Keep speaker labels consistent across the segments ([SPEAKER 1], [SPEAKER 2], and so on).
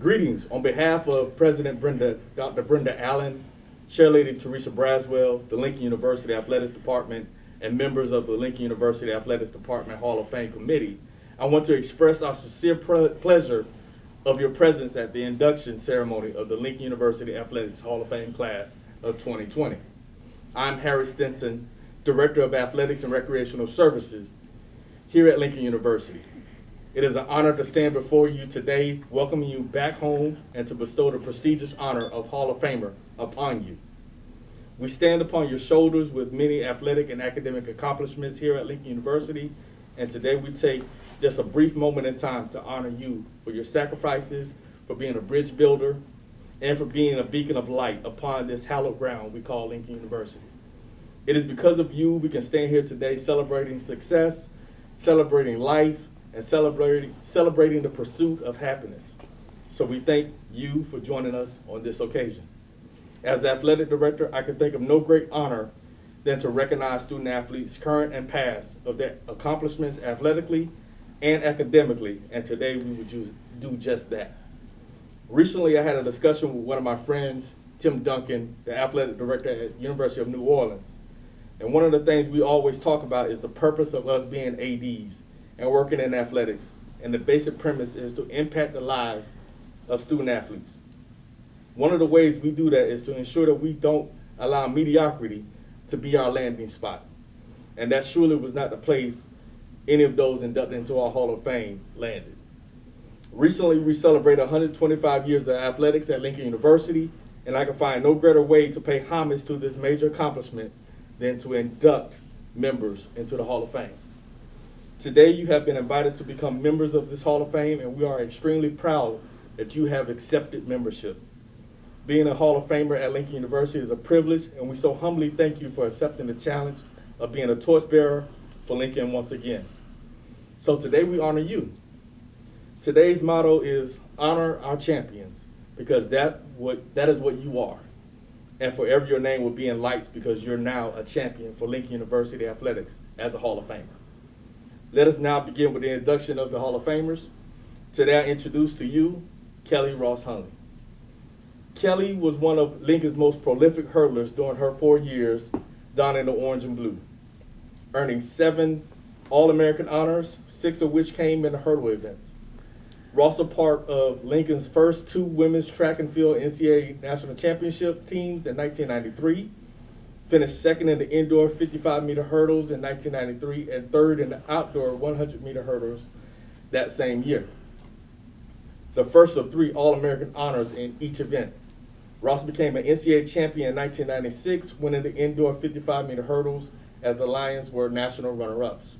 [SPEAKER 1] Greetings. On behalf of President Dr. Brenda Allen, Chairlady Teresa Braswell, the Lincoln University Athletics Department, and members of the Lincoln University Athletics Department Hall of Fame Committee, I want to express our sincere pleasure of your presence at the induction ceremony of the Lincoln University Athletics Hall of Fame class of 2020. I'm Harry Stinson, Director of Athletics and Recreational Services here at Lincoln University. It is an honor to stand before you today, welcoming you back home and to bestow the prestigious honor of Hall of Famer upon you. We stand upon your shoulders with many athletic and academic accomplishments here at Lincoln University, and today we take just a brief moment in time to honor you for your sacrifices, for being a bridge builder, and for being a beacon of light upon this hallowed ground we call Lincoln University. It is because of you we can stand here today celebrating success, celebrating life, and celebrating the pursuit of happiness. So we thank you for joining us on this occasion. As the athletic director, I can think of no great honor than to recognize student athletes, current and past, of their accomplishments athletically and academically, and today we would do just that. Recently, I had a discussion with one of my friends, Tim Duncan, the athletic director at University of New Orleans. And one of the things we always talk about is the purpose of us being ADs and working in athletics. And the basic premise is to impact the lives of student athletes. One of the ways we do that is to ensure that we don't allow mediocrity to be our landing spot. And that surely was not the place any of those inducted into our Hall of Fame landed. Recently, we celebrated 125 years of athletics at Lincoln University, and I can find no greater way to pay homage to this major accomplishment than to induct members into the Hall of Fame. Today, you have been invited to become members of this Hall of Fame, and we are extremely proud that you have accepted membership. Being a Hall of Famer at Lincoln University is a privilege, and we so humbly thank you for accepting the challenge of being a torchbearer for Lincoln once again. So today we honor you. Today's motto is honor our champions, because that is what you are. And forever your name will be in lights because you're now a champion for Lincoln University Athletics as a Hall of Famer. Let us now begin with the induction of the Hall of Famers. Today I introduce to you Kelly Ross Hunley. Kelly was one of Lincoln's most prolific hurdlers during her 4 years donning the orange and blue, earning 7 All-American honors, 6 of which came in the hurdle events. Ross was part of Lincoln's first 2 women's track and field NCAA national championship teams in 1993, finished second in the indoor 55-meter hurdles in 1993 and third in the outdoor 100-meter hurdles that same year. The first of 3 All-American honors in each event. Ross became an NCAA champion in 1996, winning the indoor 55-meter hurdles as the Lions were national runner-ups.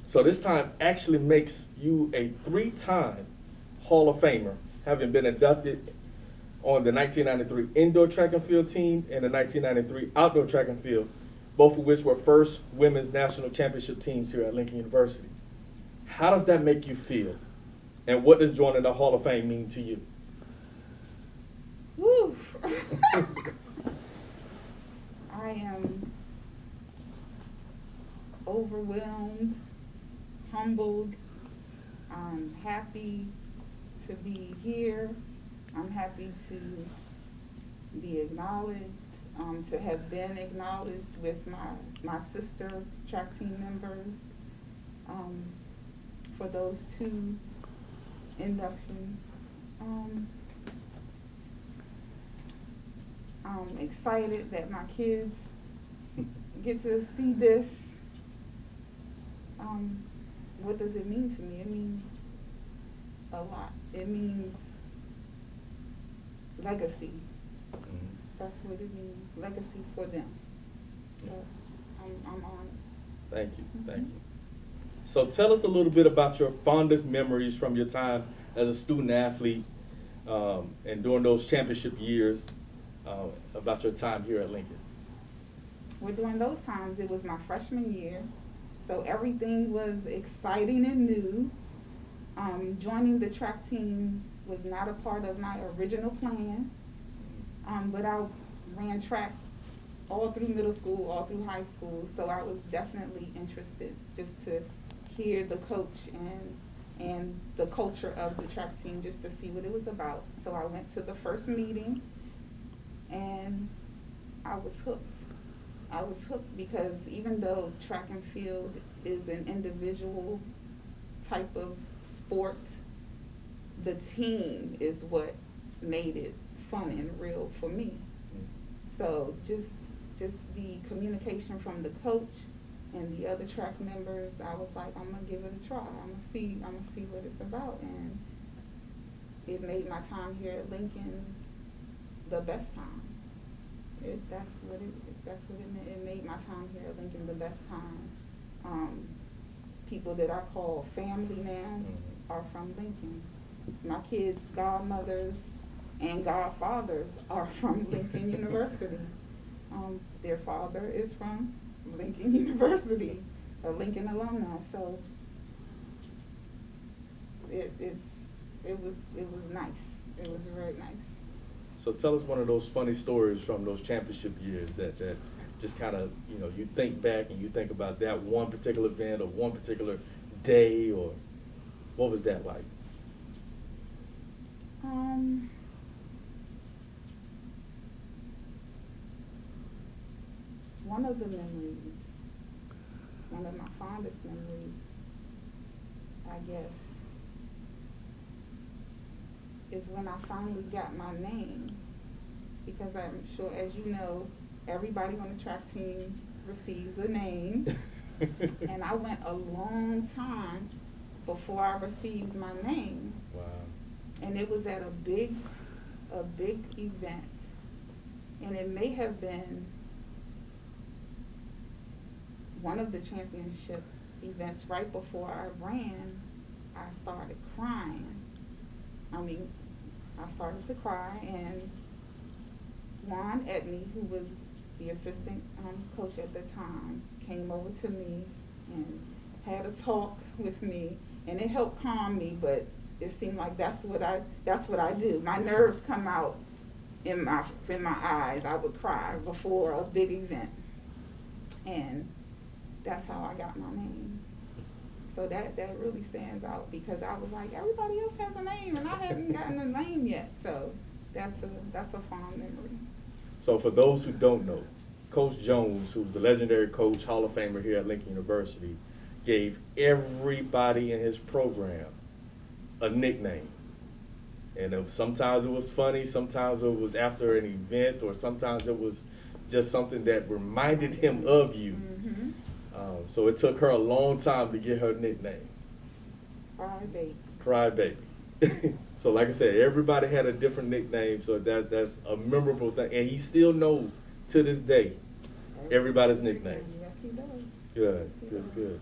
[SPEAKER 1] So this time actually makes you a 3-time Hall of Famer, having been inducted on the 1993 indoor track and field team and the 1993 outdoor track and field, both of which were first women's national championship teams here at Lincoln University. How does that make you feel? And what does joining the Hall of Fame mean to you?
[SPEAKER 2] Woo! I am overwhelmed, humbled. I'm happy to be here. I'm happy to be acknowledged, to have been acknowledged with my sister track team members for those 2 inductions. I'm excited that my kids get to see this. What does it mean to me? It means a lot. It means legacy. That's what it means. Legacy for them. So I'm honored.
[SPEAKER 1] Thank you. Thank you. So tell us a little bit about your fondest memories from your time as a student athlete and during those championship years, about your time here at Lincoln.
[SPEAKER 2] Well, during those times, it was my freshman year, so everything was exciting and new. Joining the track team was not a part of my original plan, but I ran track all through middle school, all through high school, so I was definitely interested just to hear the coach and the culture of the track team just to see what it was about. So I went to the first meeting and I was hooked. I was hooked because even though track and field is an individual type of sport, the team is what made it fun and real for me. So just the communication from the coach and the other track members, I was like, I'm gonna give it a try. I'm gonna see what it's about, and it made my time here at Lincoln the best time. That's what it meant. It made my time here at Lincoln the best time. People that I call family now are from Lincoln. My kids' godmothers and godfathers are from Lincoln University. Their father is from Lincoln University, a Lincoln alumni. So it was nice. It was very nice.
[SPEAKER 1] So tell us one of those funny stories from those championship years that just kind of, you think back and you think about that one particular event or one particular day, or what was that like?
[SPEAKER 2] One of the memories, one of my fondest memories, I guess, is when I finally got my name. Because I'm sure, as you know, everybody on the track team receives a name. And I went a long time before I received my name.
[SPEAKER 1] Wow.
[SPEAKER 2] And it was at a big event. And it may have been one of the championship events right before I ran. I started crying. I started to cry, and Juan Edney, who was the assistant coach at the time, came over to me and had a talk with me, and it helped calm me. But it seemed like that's what I do. My nerves come out in my eyes. I would cry before a big event, and that's how I got my name. So that really stands out, because I was like, everybody else has a name and I hadn't gotten a name yet. So that's a fond memory.
[SPEAKER 1] So for those who don't know, Coach Jones, who's the legendary coach, Hall of Famer here at Lincoln University, gave everybody in his program a nickname. And sometimes it was funny, sometimes it was after an event, or sometimes it was just something that reminded him of you.
[SPEAKER 2] Mm-hmm.
[SPEAKER 1] So it took her a long time to get her nickname.
[SPEAKER 2] Crybaby.
[SPEAKER 1] Crybaby. So like I said, everybody had a different nickname, so that's a memorable thing. And he still knows to this day everybody's nickname.
[SPEAKER 2] Yes, he does.
[SPEAKER 1] Good,
[SPEAKER 2] Yes, he
[SPEAKER 1] good,
[SPEAKER 2] does.
[SPEAKER 1] good.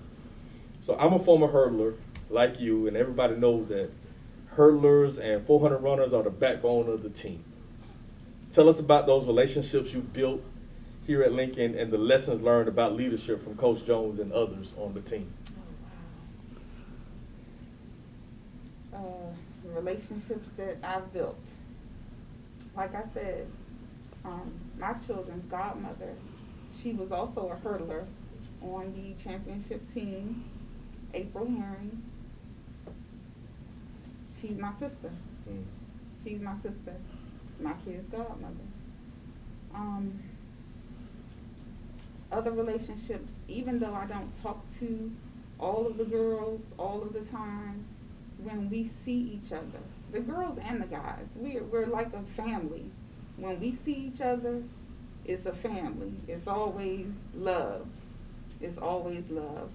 [SPEAKER 1] So I'm a former hurdler like you, and everybody knows that hurdlers and 400 runners are the backbone of the team. Tell us about those relationships you built here at Lincoln and the lessons learned about leadership from Coach Jones and others on the team.
[SPEAKER 2] The relationships that I've built. Like I said, my children's godmother, she was also a hurdler on the championship team, April Herring. She's my sister. She's my sister, my kid's godmother. Other relationships, even though I don't talk to all of the girls all of the time, when we see each other, the girls and the guys, we're like a family. When we see each other, it's a family. It's always love. It's always love.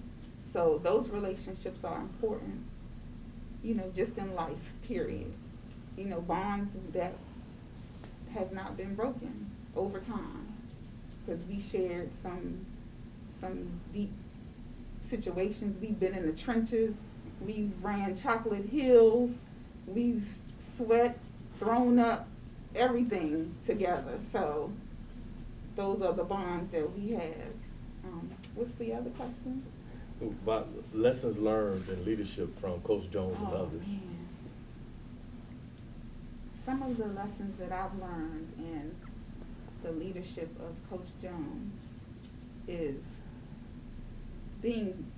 [SPEAKER 2] So those relationships are important, just in life, period. Bonds that have not been broken over time, because we shared some deep situations. We've been in the trenches. We've ran chocolate hills. We've sweat, thrown up, everything together. So those are the bonds that we have. What's the other question?
[SPEAKER 1] About lessons learned in leadership from Coach Jones and others.
[SPEAKER 2] Man. Some of the lessons that I've learned in the leadership of Coach Jones is being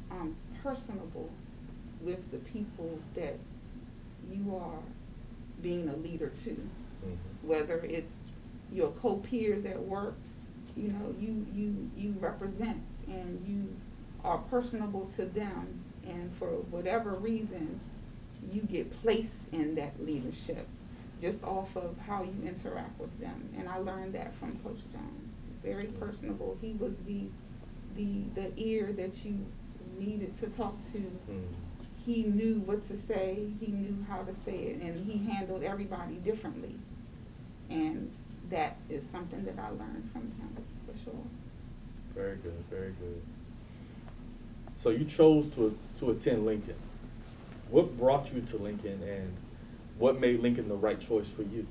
[SPEAKER 2] personable with the people that you are being a leader to. Whether it's your co-peers at work, you know, you represent and you are personable to them, and for whatever reason you get placed in that leadership just off of how you interact with them. And I learned that from Coach Jones. Very personable. He was the ear that you needed to talk to. He knew what to say, he knew how to say it, and he handled everybody differently. And that is something that I learned from him, for sure.
[SPEAKER 1] Very good, very good. So you chose to attend Lincoln. What brought you to Lincoln, and what made Lincoln the right choice for you?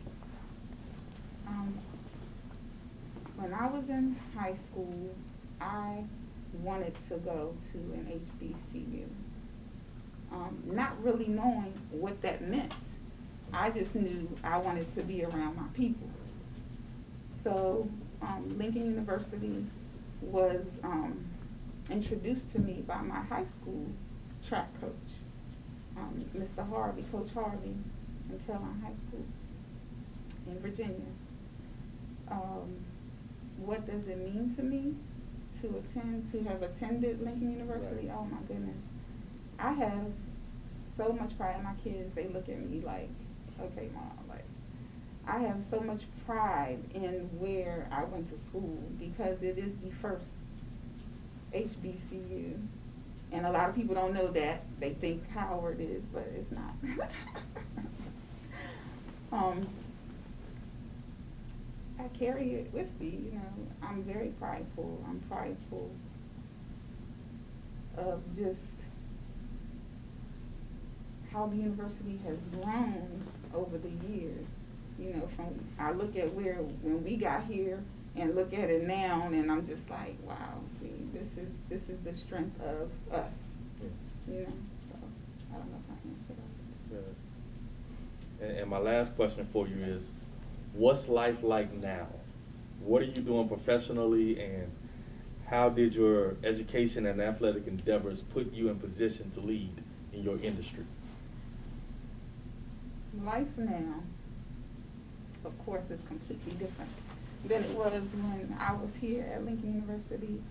[SPEAKER 2] When I was in high school, I wanted to go to an HBCU. Not really knowing what that meant. I just knew I wanted to be around my people. So Lincoln University was introduced to me by my high school track coach, Mr. Harvey, Coach Harvey, in Caroline High School in Virginia. What does it mean to me to have attended Lincoln University? Right. Oh my goodness. I have so much pride in my kids. They look at me like, okay, Mom, like, I have so much pride in where I went to school, because it is the first HBCU. And a lot of people don't know that. They think Howard is, but it's not. I carry it with me, you know. I'm very prideful. I'm prideful of just how the university has grown over the years. You know, from I look at when we got here and look at it now, and I'm just like, wow, see, this is the strength of us. You know, so I don't know if I answered that.
[SPEAKER 1] And my last question for you is, what's life like now? What are you doing professionally, and how did your education and athletic endeavors put you in position to lead in your industry?
[SPEAKER 2] Life now, of course, is completely different than it was when I was here at Lincoln University.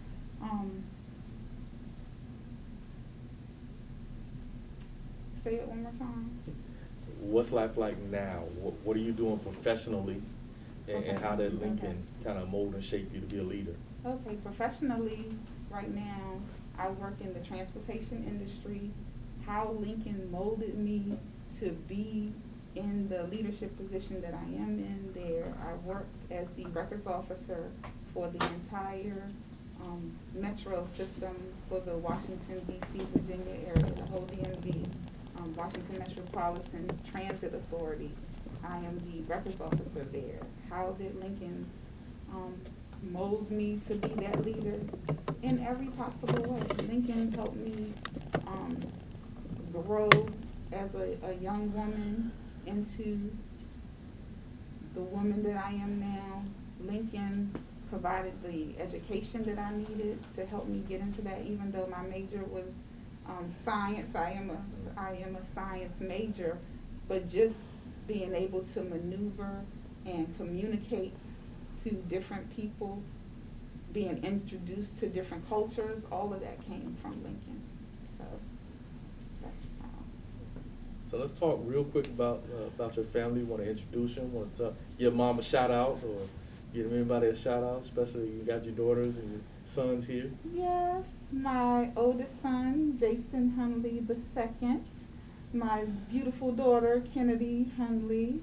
[SPEAKER 2] Say it one more time.
[SPEAKER 1] What's life like now? What are you doing professionally, and how did Lincoln kind of mold and shape you to be a leader?
[SPEAKER 2] Okay, professionally, right now, I work in the transportation industry. How Lincoln molded me to be in the leadership position that I am in there. I work as the records officer for the entire metro system for the Washington, D.C., Virginia area, the whole DMV, Washington Metropolitan Transit Authority. I am the records officer there. How did Lincoln mold me to be that leader? In every possible way. Lincoln helped me grow as a young woman into the woman that I am now. Lincoln provided the education that I needed to help me get into that. Even though my major was science, I am a science major, but just being able to maneuver and communicate to different people, being introduced to different cultures, all of that came from Lincoln. So that's
[SPEAKER 1] So let's talk real quick about your family. Want to introduce them? Want to give mom a shout out, or give anybody a shout out? Especially you got your daughters and your sons here.
[SPEAKER 2] Yes, my oldest son, Jason Hunley II, my beautiful daughter, Kennedy Hunley,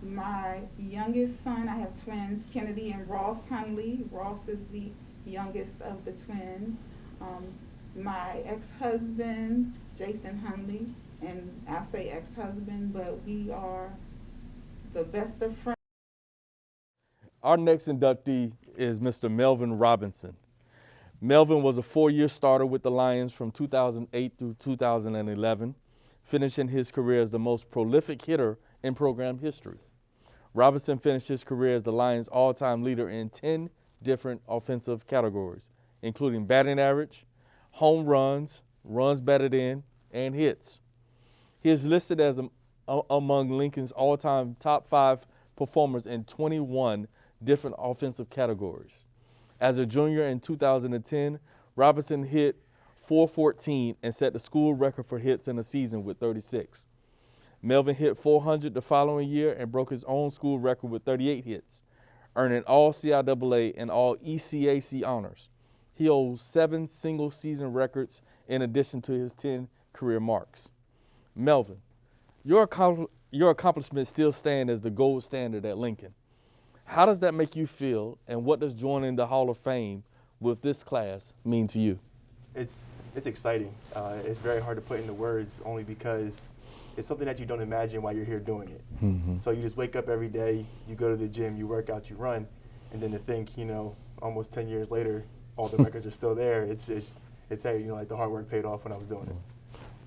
[SPEAKER 2] my youngest son, I have twins, Kennedy and Ross Hunley. Ross is the youngest of the twins. My ex-husband, Jason Hunley, and I say ex-husband, but we are the best of friends.
[SPEAKER 1] Our next inductee is Mr. Melvin Robinson. Melvin was a 4-year starter with the Lions from 2008 through 2011, finishing his career as the most prolific hitter in program history. Robinson finished his career as the Lions' all-time leader in 10 different offensive categories, including batting average, home runs, runs batted in, and hits. He is listed as among Lincoln's all-time top 5 performers in 21 different offensive categories. As a junior in 2010, Robinson hit .414 and set the school record for hits in a season with 36. Melvin hit .400 the following year and broke his own school record with 38 hits, earning all CIAA and all ECAC honors. He holds 7 single-season records in addition to his 10 career marks. Melvin, your accomplishments still stand as the gold standard at Lincoln. How does that make you feel, and what does joining the Hall of Fame with this class mean to you?
[SPEAKER 3] It's exciting. It's very hard to put into words only because it's something that you don't imagine while you're here doing it.
[SPEAKER 1] Mm-hmm.
[SPEAKER 3] So you just wake up every day, you go to the gym, you work out, you run, and then to think, almost 10 years later, all the records are still there. It's hey, like the hard work paid off when I was doing it.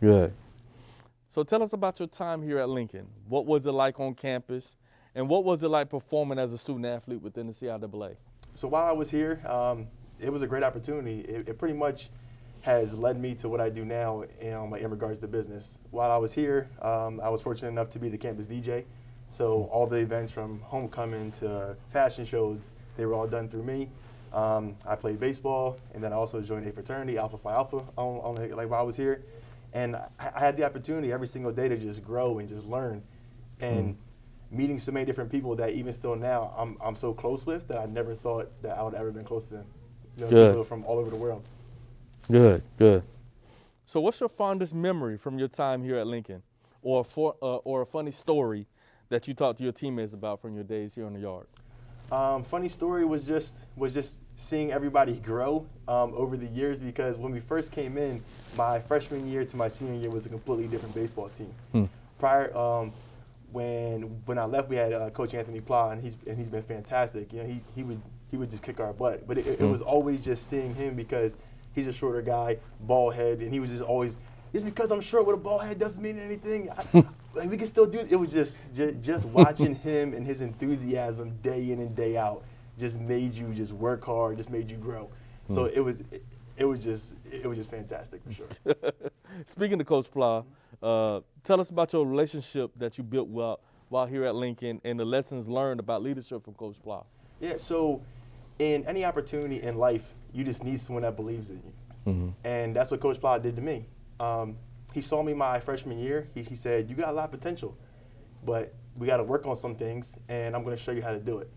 [SPEAKER 1] Good. So tell us about your time here at Lincoln. What was it like on campus, and what was it like performing as a student athlete within the CIAA?
[SPEAKER 3] So while I was here, it was a great opportunity. It pretty much has led me to what I do now in regards to business. While I was here, I was fortunate enough to be the campus DJ. So all the events from homecoming to fashion shows, they were all done through me. I played baseball, and then I also joined a fraternity, Alpha Phi Alpha, while I was here. And I had the opportunity every single day to just grow and just learn. And meeting so many different people that even still now I'm so close with that I never thought that I would ever been close to them. People from all over the world.
[SPEAKER 1] Good, good. So what's your fondest memory from your time here at Lincoln, or a funny story that you talked to your teammates about from your days here on the yard?
[SPEAKER 3] Funny story was just seeing everybody grow over the years, because when we first came in, my freshman year to my senior year was a completely different baseball team. Prior, when I left, we had Coach Anthony Pla, and he's been fantastic. He would just kick our butt, but it was always just seeing him because he's a shorter guy, bald head, and he was just always, just because I'm short with a bald head doesn't mean anything. We can still do it. It was just watching him and his enthusiasm day in and day out just made you just work hard, just made you grow. So it was just fantastic for sure.
[SPEAKER 1] Speaking to Coach Pla, tell us about your relationship that you built while here at Lincoln and the lessons learned about leadership from Coach Pla.
[SPEAKER 3] Yeah, so in any opportunity in life, you just need someone that believes in you. And that's what Coach Pla did to me. He saw me my freshman year. He said, you got a lot of potential, but we got to work on some things, and I'm going to show you how to do it.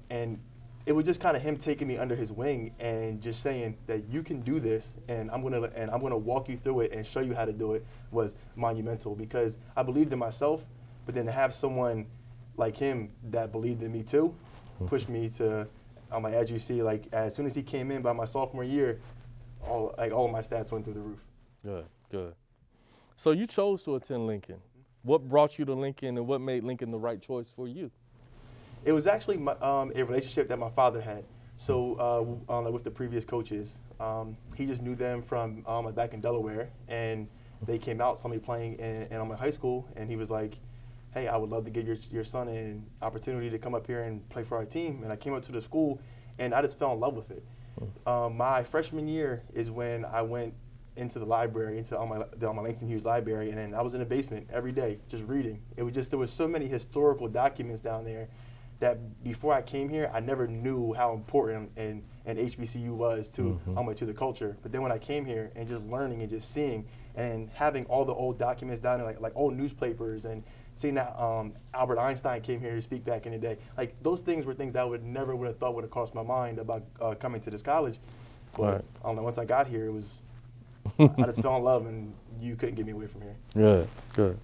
[SPEAKER 3] And it was just kind of him taking me under his wing and just saying that you can do this, and I'm going to walk you through it and show you how to do it was monumental, because I believed in myself, but then to have someone like him that believed in me too pushed me to, as you see, as soon as he came in by my sophomore year, all of my stats went through the roof.
[SPEAKER 1] Good, good. So you chose to attend Lincoln. What brought you to Lincoln, and what made Lincoln the right choice for you?
[SPEAKER 3] It was actually a relationship that my father had. So with the previous coaches, he just knew them from back in Delaware, and they came out, saw me playing in my high school, and he was like, hey, I would love to give your son an opportunity to come up here and play for our team. And I came up to the school, and I just fell in love with it. My freshman year is when I went into the library, into my Langston Hughes library, and then I was in the basement every day just reading. There was so many historical documents down there that before I came here, I never knew how important an HBCU was to the culture. But then when I came here and just learning and just seeing and having all the old documents down there, like old newspapers, and seeing that Albert Einstein came here to speak back in the day, like those things were things that I never would have thought would have crossed my mind about coming to this college. But I don't know, once I got here, it was I just fell in love, and you couldn't get me away from here.
[SPEAKER 1] Good, good.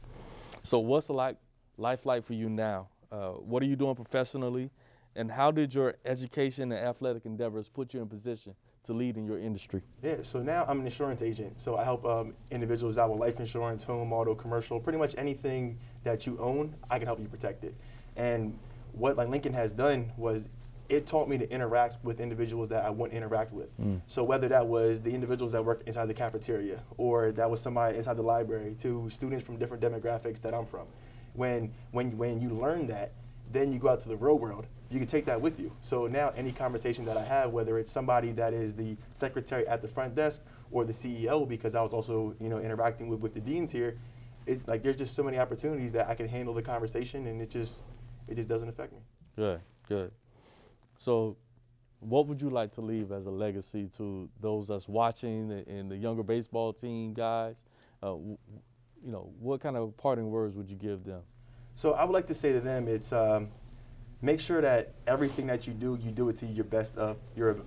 [SPEAKER 1] So what's life like for you now? What are you doing professionally, and how did your education and athletic endeavors put you in position to lead in your industry?
[SPEAKER 3] Yeah, so now I'm an insurance agent. So I help individuals out with life insurance, home, auto, commercial, pretty much anything that you own, I can help you protect it. And what Lincoln has done was it taught me to interact with individuals that I wouldn't interact with. So whether that was the individuals that work inside the cafeteria, or that was somebody inside the library, to students from different demographics that I'm from. When you learn that, then you go out to the real world, you can take that with you. So now any conversation that I have, whether it's somebody that is the secretary at the front desk or the CEO, because I was also, interacting with the deans here. There's just so many opportunities that I can handle the conversation, and it just doesn't affect me.
[SPEAKER 4] Good. So what would you like to leave as a legacy to those that's watching and the younger baseball team guys? What kind of parting words would you give them?
[SPEAKER 3] So I would like to say to them, it's make sure that everything that you do it to your best of your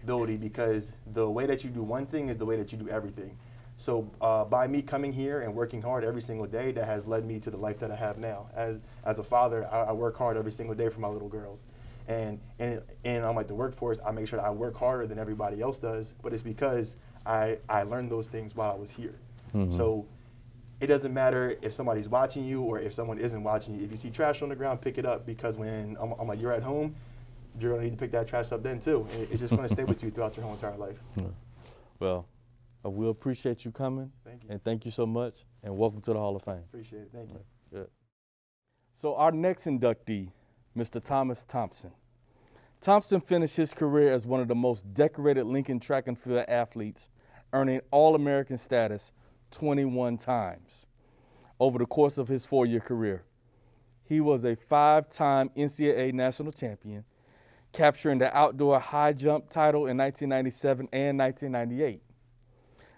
[SPEAKER 3] ability, because the way that you do one thing is the way that you do everything. So by me coming here and working hard every single day, that has led me to the life that I have now. As a father, I work hard every single day for my little girls. And on the workforce, I make sure that I work harder than everybody else does, but it's because I learned those things while I was here.
[SPEAKER 4] Mm-hmm.
[SPEAKER 3] So it doesn't matter if somebody's watching you or if someone isn't watching you. If you see trash on the ground, pick it up, because when you're at home, you're going to need to pick that trash up then too. And it's just going to stay with you throughout your whole entire life.
[SPEAKER 4] Well, we appreciate you coming.
[SPEAKER 3] Thank you.
[SPEAKER 4] And thank you so much, and welcome to the Hall of Fame.
[SPEAKER 3] Appreciate it. Thank you.
[SPEAKER 4] Good. So our next inductee, Mr. Thomas Thompson. Thompson finished his career as one of the most decorated Lincoln track and field athletes, earning All-American status 21 times over the course of his 4-year career. He was a 5-time NCAA national champion, capturing the outdoor high jump title in 1997 and 1998,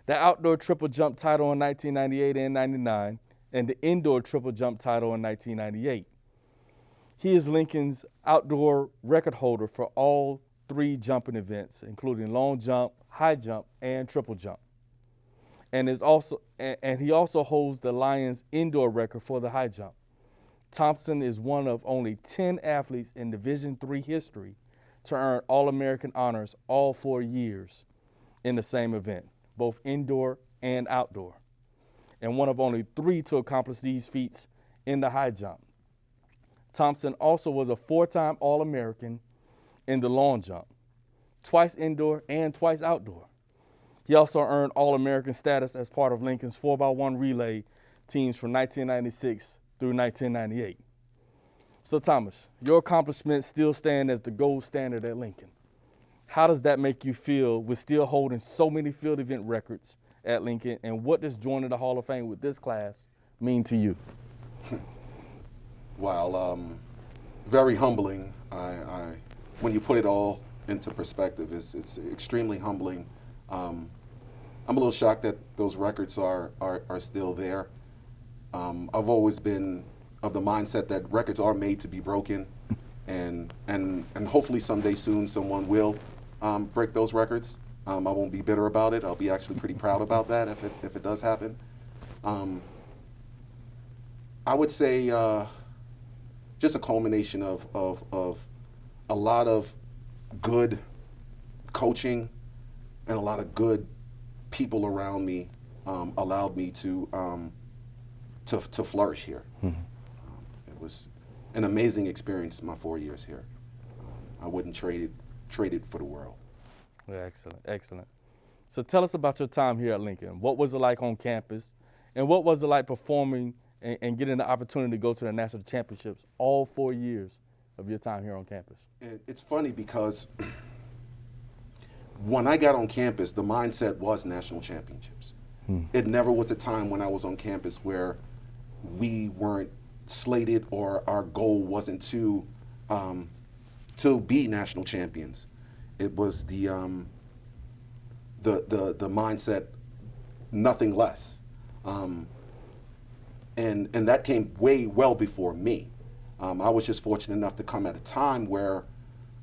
[SPEAKER 4] the outdoor triple jump title in 1998 and 99, and the indoor triple jump title in 1998. He is Lincoln's outdoor record holder for all 3 jumping events, including long jump, high jump, and triple jump. And he also holds the Lions indoor record for the high jump. Thompson is one of only 10 athletes in Division III history to earn All-American honors all 4 years in the same event, both indoor and outdoor, and one of only 3 to accomplish these feats in the high jump. Thompson also was a 4-time All-American in the long jump, twice indoor and twice outdoor. He also earned All-American status as part of Lincoln's 4x1 relay teams from 1996 through 1998. So Thomas, your accomplishments still stand as the gold standard at Lincoln. How does that make you feel with still holding so many field event records at Lincoln, and what does joining the Hall of Fame with this class mean to you?
[SPEAKER 5] Wow, very humbling. When you put it all into perspective, it's extremely humbling. I'm a little shocked that those records are still there. I've always been of the mindset that records are made to be broken, and hopefully someday soon someone will break those records. I won't be bitter about it. I'll be actually pretty proud about that if it does happen. I would say just a culmination of a lot of good coaching and a lot of good people around me allowed me to flourish here.
[SPEAKER 4] Mm-hmm.
[SPEAKER 5] It was an amazing experience my 4 years here. I wouldn't trade it for the world.
[SPEAKER 4] Yeah, excellent. So tell us about your time here at Lincoln. What was it like on campus, and what was it like performing and getting the opportunity to go to the national championships all 4 years of your time here on campus?
[SPEAKER 5] It's funny because when I got on campus, the mindset was national championships. It never was a time when I was on campus where we weren't slated or our goal wasn't to be national champions. It was the mindset, nothing less. And that came well before me. I was just fortunate enough to come at a time where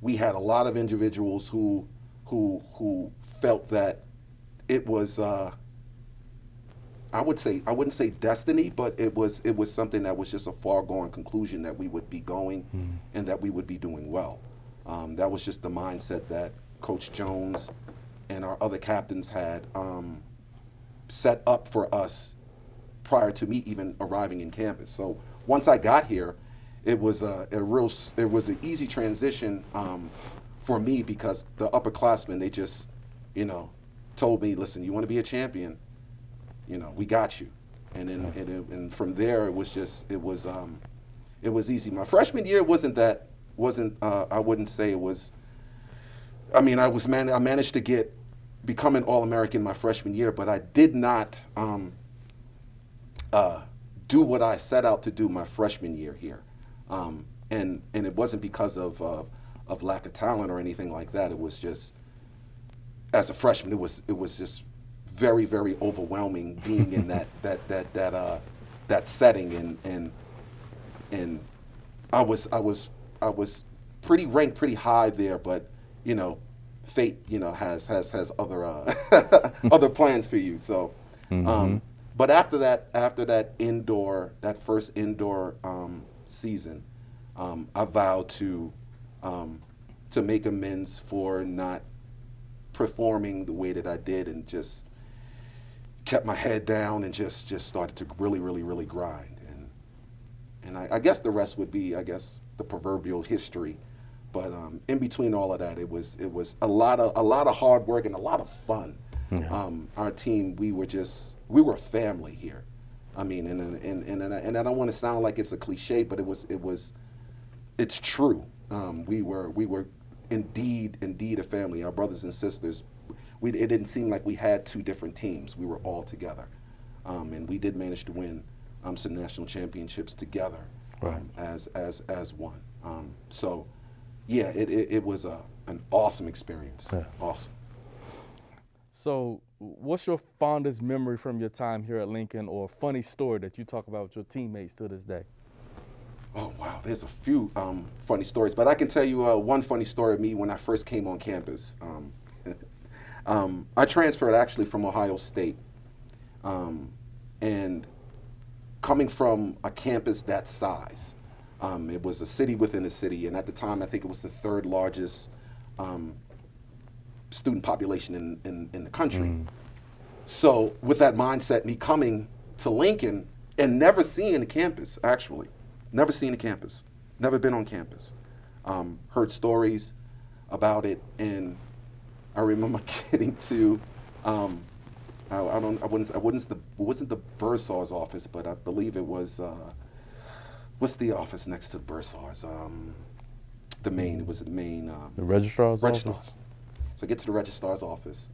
[SPEAKER 5] we had a lot of individuals who felt that it was I wouldn't say destiny, but it was something that was just a foregone conclusion that we would be going and that we would be doing well. That was just the mindset that Coach Jones and our other captains had set up for us prior to me even arriving in campus. So once I got here, it was an easy transition for me, because the upperclassmen, they just, told me, listen, you want to be a champion, we got you. And then and from there it was easy. My freshman year I wouldn't say it was. I mean, I managed to get become an All-American my freshman year, but I did not do what I set out to do my freshman year here. And it wasn't because of lack of talent or anything like that. It was just, as a freshman, it was just very, very overwhelming being in that setting, and I was ranked pretty high there, but fate has other other plans for you. So, but after that first indoor season, I vowed to make amends for not performing the way that I did, and just kept my head down and just started to really grind. And I guess the rest would be, the proverbial history. But in between all of that, it was a lot of hard work and a lot of fun.
[SPEAKER 4] Yeah.
[SPEAKER 5] Our team, we were a family here. I mean, and I don't want to sound like it's a cliche, but it's true. We were indeed a family. Our brothers and sisters. It didn't seem like we had two different teams. We were all together, and we did manage to win some national championships together,
[SPEAKER 4] Right.
[SPEAKER 5] As one. So, yeah, it was an awesome experience.
[SPEAKER 4] Yeah.
[SPEAKER 5] Awesome.
[SPEAKER 4] So, what's your fondest memory from your time here at Lincoln, or a funny story that you talk about with your teammates to this day?
[SPEAKER 5] Oh, wow, there's a few funny stories, but I can tell you one funny story of me when I first came on campus. I transferred actually from Ohio State, and coming from a campus that size, it was a city within a city, and at the time I think it was the third largest student population in the country. So with that mindset, me coming to Lincoln and never seeing the campus, actually, never seen the campus, never been on campus, heard stories about it, and I remember getting to, it wasn't the Bursar's office, but I believe it was, what's the office next to Bursar's? The main.
[SPEAKER 4] The registrar's
[SPEAKER 5] Registrar's.
[SPEAKER 4] office?
[SPEAKER 5] So I get to the registrar's office,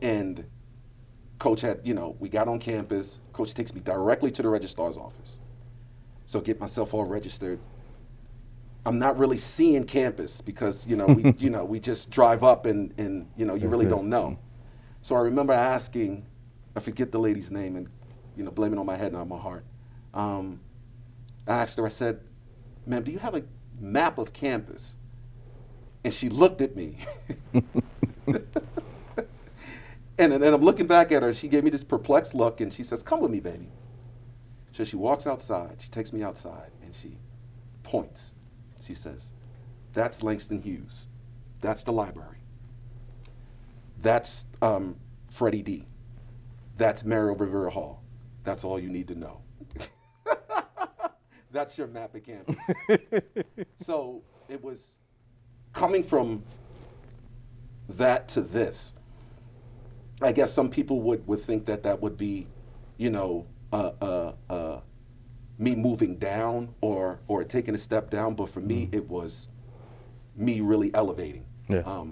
[SPEAKER 5] and Coach had, we got on campus. Coach takes me directly to the registrar's office. So get myself all registered. I'm not really seeing campus because, we just drive up and you really don't know. So I remember asking, I forget the lady's name, and, blaming on my head, not my heart. I asked her, I said, ma'am, do you have a map of campus? And she looked at me. And then I'm looking back at her. She gave me this perplexed look, and she says, come with me, baby. So she walks outside. She takes me outside, and she points. She says, that's Langston Hughes. That's the library. That's Freddie D. That's Mario Rivera Hall. That's all you need to know. That's your map of campus. So it was coming from that to this. I guess some people would think that would be, me moving down or taking a step down, but for me, it was me really elevating.
[SPEAKER 4] Yeah.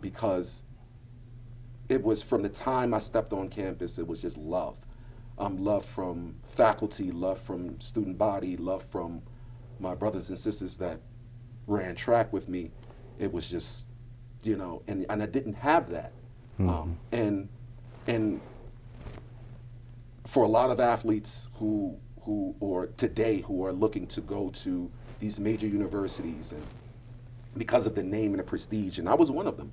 [SPEAKER 5] Because it was from the time I stepped on campus, it was just love. Love from faculty, love from student body, love from my brothers and sisters that ran track with me. It was just, and I didn't have that. And for a lot of athletes who are looking to go to these major universities, and because of the name and the prestige, and I was one of them,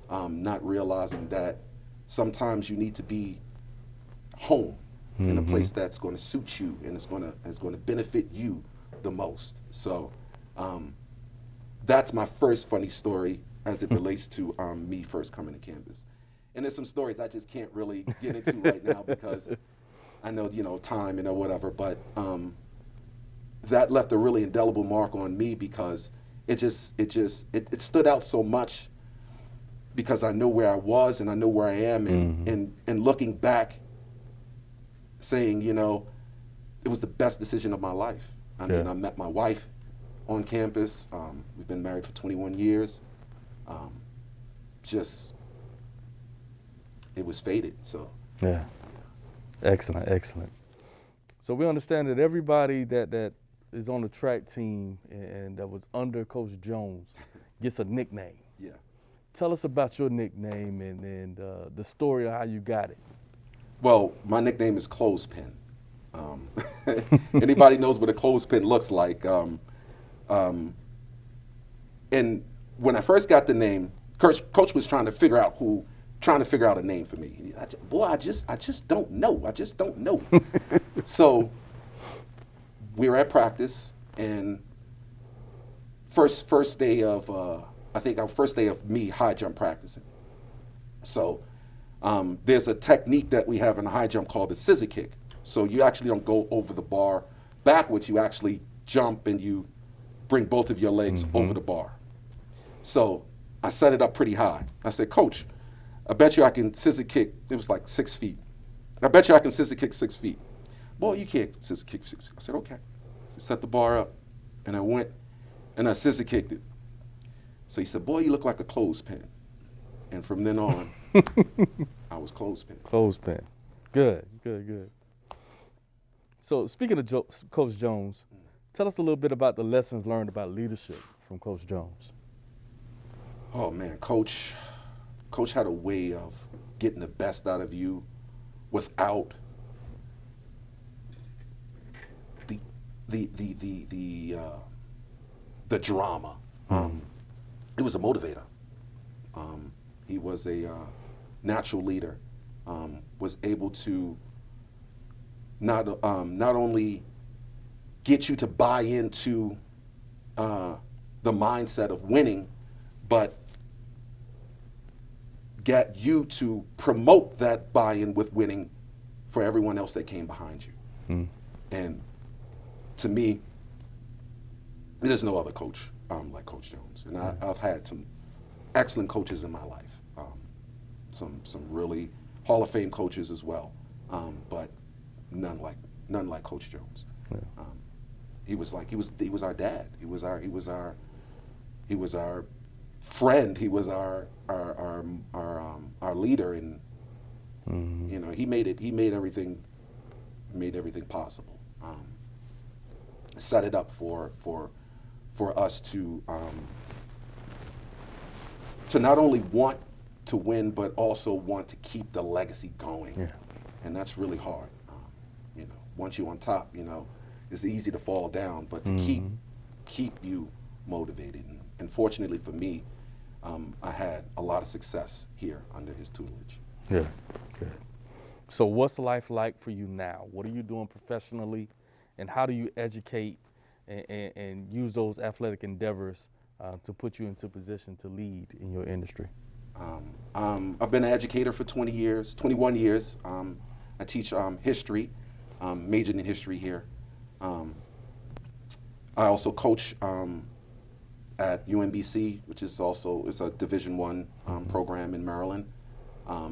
[SPEAKER 5] not realizing that sometimes you need to be home in a place that's going to suit you and is going to benefit you the most. So that's my first funny story as it relates to me first coming to campus. And there's some stories I just can't really get into right now because I know, time and whatever, but that left a really indelible mark on me because it stood out so much because I know where I was and I know where I am, and looking back saying, it was the best decision of my life. I mean, I met my wife on campus. We've been married for 21 years. just, it was fated. So
[SPEAKER 4] Yeah. Excellent, excellent. So we understand that everybody that is on the track team and that was under Coach Jones gets a nickname.
[SPEAKER 5] yeah.
[SPEAKER 4] Tell us about your nickname and the story of how you got it.
[SPEAKER 5] Well, my nickname is Clothespin. Anybody knows what a clothespin looks like. And when I first got the name, Coach was trying to figure out a name for me. I just don't know. I just don't know. So we were at practice, and first day of I think our first day of me high jump practicing. So there's a technique that we have in the high jump called the scissor kick. So you actually don't go over the bar backwards. You actually jump and you bring both of your legs over the bar. So I set it up pretty high. I said, Coach, I bet you I can scissor kick. It was like 6 feet. I bet you I can scissor kick 6 feet. Boy, you can't scissor kick 6 feet. I said, okay. So set the bar up, and I went and I scissor kicked it. So he said, boy, you look like a clothespin. And from then on, I was clothespin.
[SPEAKER 4] Clothespin. Good, good, good. So speaking of Coach Jones, tell us a little bit about the lessons learned about leadership from Coach Jones.
[SPEAKER 5] Oh man, Coach had a way of getting the best out of you without the drama. He was a motivator. He was a natural leader. Was able to not only get you to buy into the mindset of winning, but get you to promote that buy-in with winning for everyone else that came behind you. And to me, there's no other coach like Coach Jones. And I've had some excellent coaches in my life, some really Hall of Fame coaches as well, but none like Coach Jones.
[SPEAKER 4] Yeah.
[SPEAKER 5] He was our dad. He was our friend. He was our leader, and you know, he made everything possible. Set it up for us to not only want to win, but also want to keep the legacy going.
[SPEAKER 4] Yeah.
[SPEAKER 5] And that's really hard. You know, once you're on top, you know, it's easy to fall down, but to keep you motivated. And fortunately for me, I had a lot of success here under his tutelage.
[SPEAKER 4] Yeah, good. So what's life like for you now? What are you doing professionally, and how do you educate and use those athletic endeavors to put you into position to lead in your industry?
[SPEAKER 5] I've been an educator for 21 years. I teach history, majored in history here. I also coach at UMBC, which is it's a Division I program in Maryland. I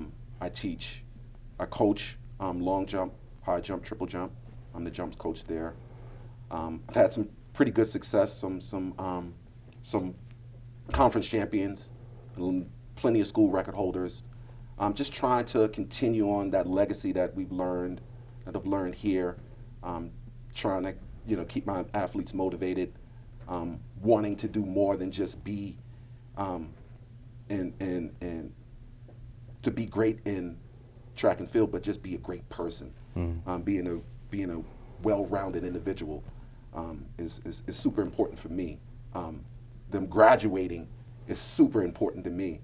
[SPEAKER 5] coach long jump, high jump, triple jump. I'm the jumps coach there. I've had some pretty good success, some conference champions, plenty of school record holders. I'm just trying to continue on that legacy that I've learned here. Trying to, you know, keep my athletes motivated, wanting to do more than just be, and to be great in track and field, but just be a great person. Being a well-rounded individual is super important for me. Them graduating is super important to me.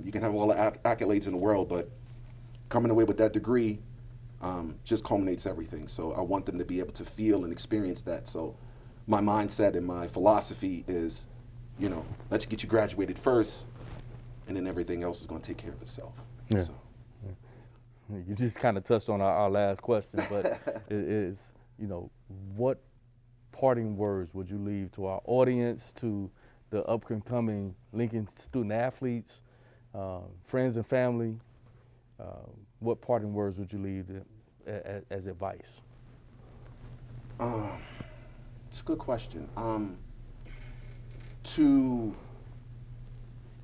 [SPEAKER 5] You can have all the accolades in the world, but coming away with that degree just culminates everything. So I want them to be able to feel and experience that. So my mindset and my philosophy is, you know, let's get you graduated first, and then everything else is going to take care of itself.
[SPEAKER 4] Yeah.
[SPEAKER 5] So.
[SPEAKER 4] You just kind of touched on our last question, but it is, you know, what parting words would you leave to our audience, to the up-and-coming Lincoln student athletes, friends and family? What parting words would you leave as advice?
[SPEAKER 5] It's a good question. To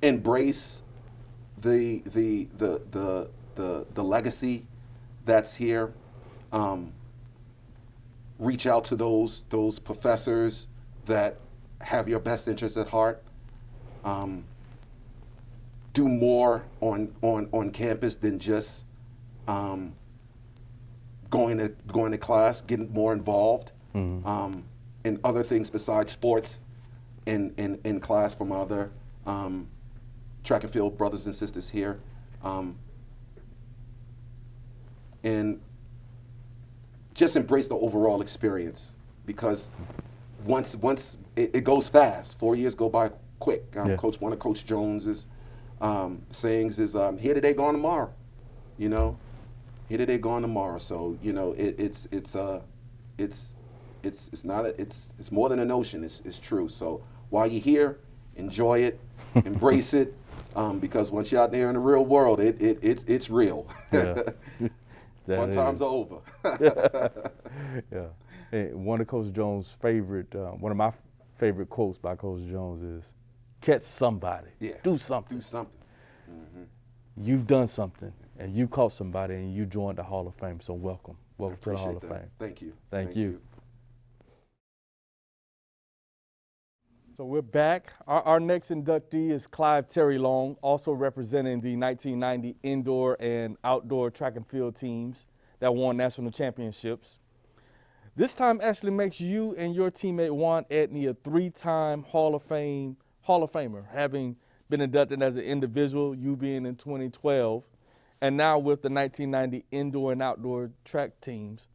[SPEAKER 5] embrace the legacy that's here. Reach out to those professors that have your best interests at heart. Do more on campus than just going to class. Getting more involved in other things besides sports. In class from other track and field brothers and sisters here, and just embrace the overall experience, because once it goes fast. 4 years go by quick. One of Coach Jones's sayings is here today, gone tomorrow. You know, here today, gone tomorrow. So you know, it's more than a notion. It's true. So while you're here, enjoy it, embrace it, because once you're out there in the real world, it's real.
[SPEAKER 4] Yeah.
[SPEAKER 5] Fun times are over.
[SPEAKER 4] Yeah. Hey, one of Coach Jones' favorite, one of my favorite quotes by Coach Jones is, "Catch somebody.
[SPEAKER 5] Yeah.
[SPEAKER 4] Do something."
[SPEAKER 5] Do something. Mm-hmm.
[SPEAKER 4] You've done something, and you caught somebody, and you joined the Hall of Fame. So welcome to the Hall of Fame.
[SPEAKER 5] Thank you.
[SPEAKER 4] Thank you. So we're back. Our next inductee is Clive Terry Long, also representing the 1990 indoor and outdoor track and field teams that won national championships. This time actually makes you and your teammate Juan Edney a three-time Hall of Famer, having been inducted as an individual, you being in 2012, and now with the 1990 indoor and outdoor track teams.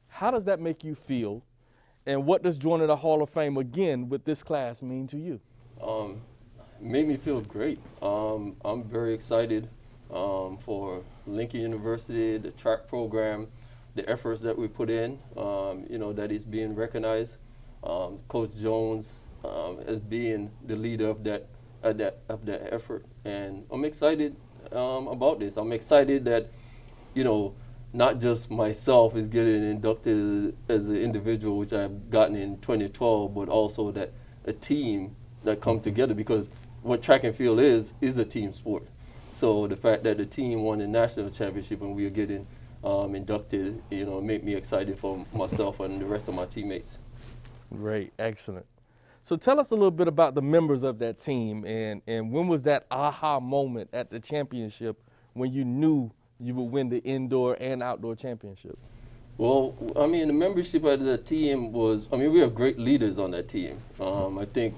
[SPEAKER 4] How does that make you feel? And what does joining the Hall of Fame again with this class mean to you?
[SPEAKER 6] Made me feel great. I'm very excited for Lincoln University, the track program, the efforts that we put in, that is being recognized. Coach Jones as being the leader of that effort. And I'm excited about this. I'm excited that, not just myself is getting inducted as an individual, which I've gotten in 2012, but also that a team that come together, because what track and field is a team sport. So the fact that the team won the national championship and we are getting inducted, made me excited for myself and the rest of my teammates.
[SPEAKER 4] Great, excellent. So tell us a little bit about the members of that team, and when was that aha moment at the championship when you knew you would win the indoor and outdoor championship?
[SPEAKER 6] Well, the membership of the team was, we have great leaders on that team. I think,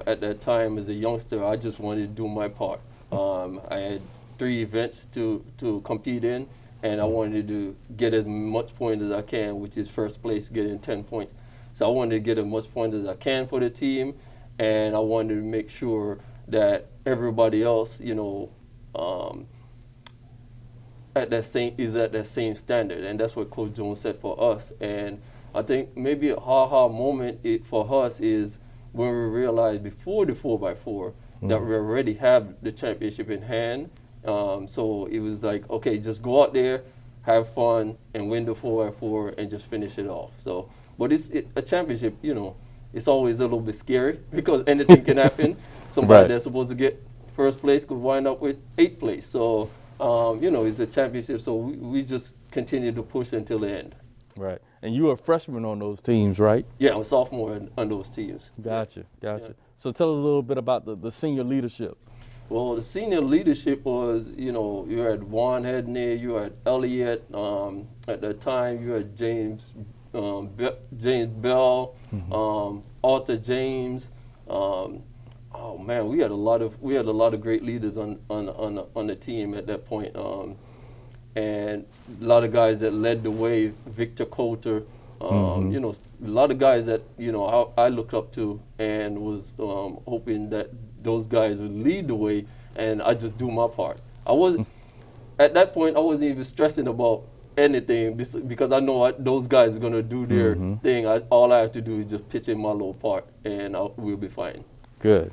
[SPEAKER 6] at that time as a youngster, I just wanted to do my part. I had 3 events to compete in, and I wanted to get as much points as I can, which is first place, getting 10 points. So I wanted to get as much points as I can for the team, and I wanted to make sure that everybody else, at that same standard, and that's what Coach Jones said for us. And I think maybe a ha-ha moment for us is when we realized before the 4x4 that we already have the championship in hand. So it was like, okay, just go out there, have fun, and win the 4x4 and just finish it off. So, but a championship, it's always a little bit scary because anything can happen. Somebody that's supposed to get first place could wind up with 8th place. So, it's a championship, so we just continue to push until the end.
[SPEAKER 4] Right. And you were a freshman on those teams, right?
[SPEAKER 6] Yeah, I'm a sophomore on those teams.
[SPEAKER 4] Gotcha.
[SPEAKER 6] Yeah.
[SPEAKER 4] So tell us a little bit about the senior leadership.
[SPEAKER 6] Well, the senior leadership was, you had Juan Edney, you had Elliott. At that time, you had James Bell, Arthur James. Oh man, we had a lot of great leaders on the team at that point, and a lot of guys that led the way. Victor Coulter, a lot of guys that I looked up to and was hoping that those guys would lead the way, and I just do my part. I wasn't at that point. I wasn't even stressing about anything because I know those guys are gonna do their thing. All I have to do is just pitch in my little part, and we'll be fine.
[SPEAKER 4] Good.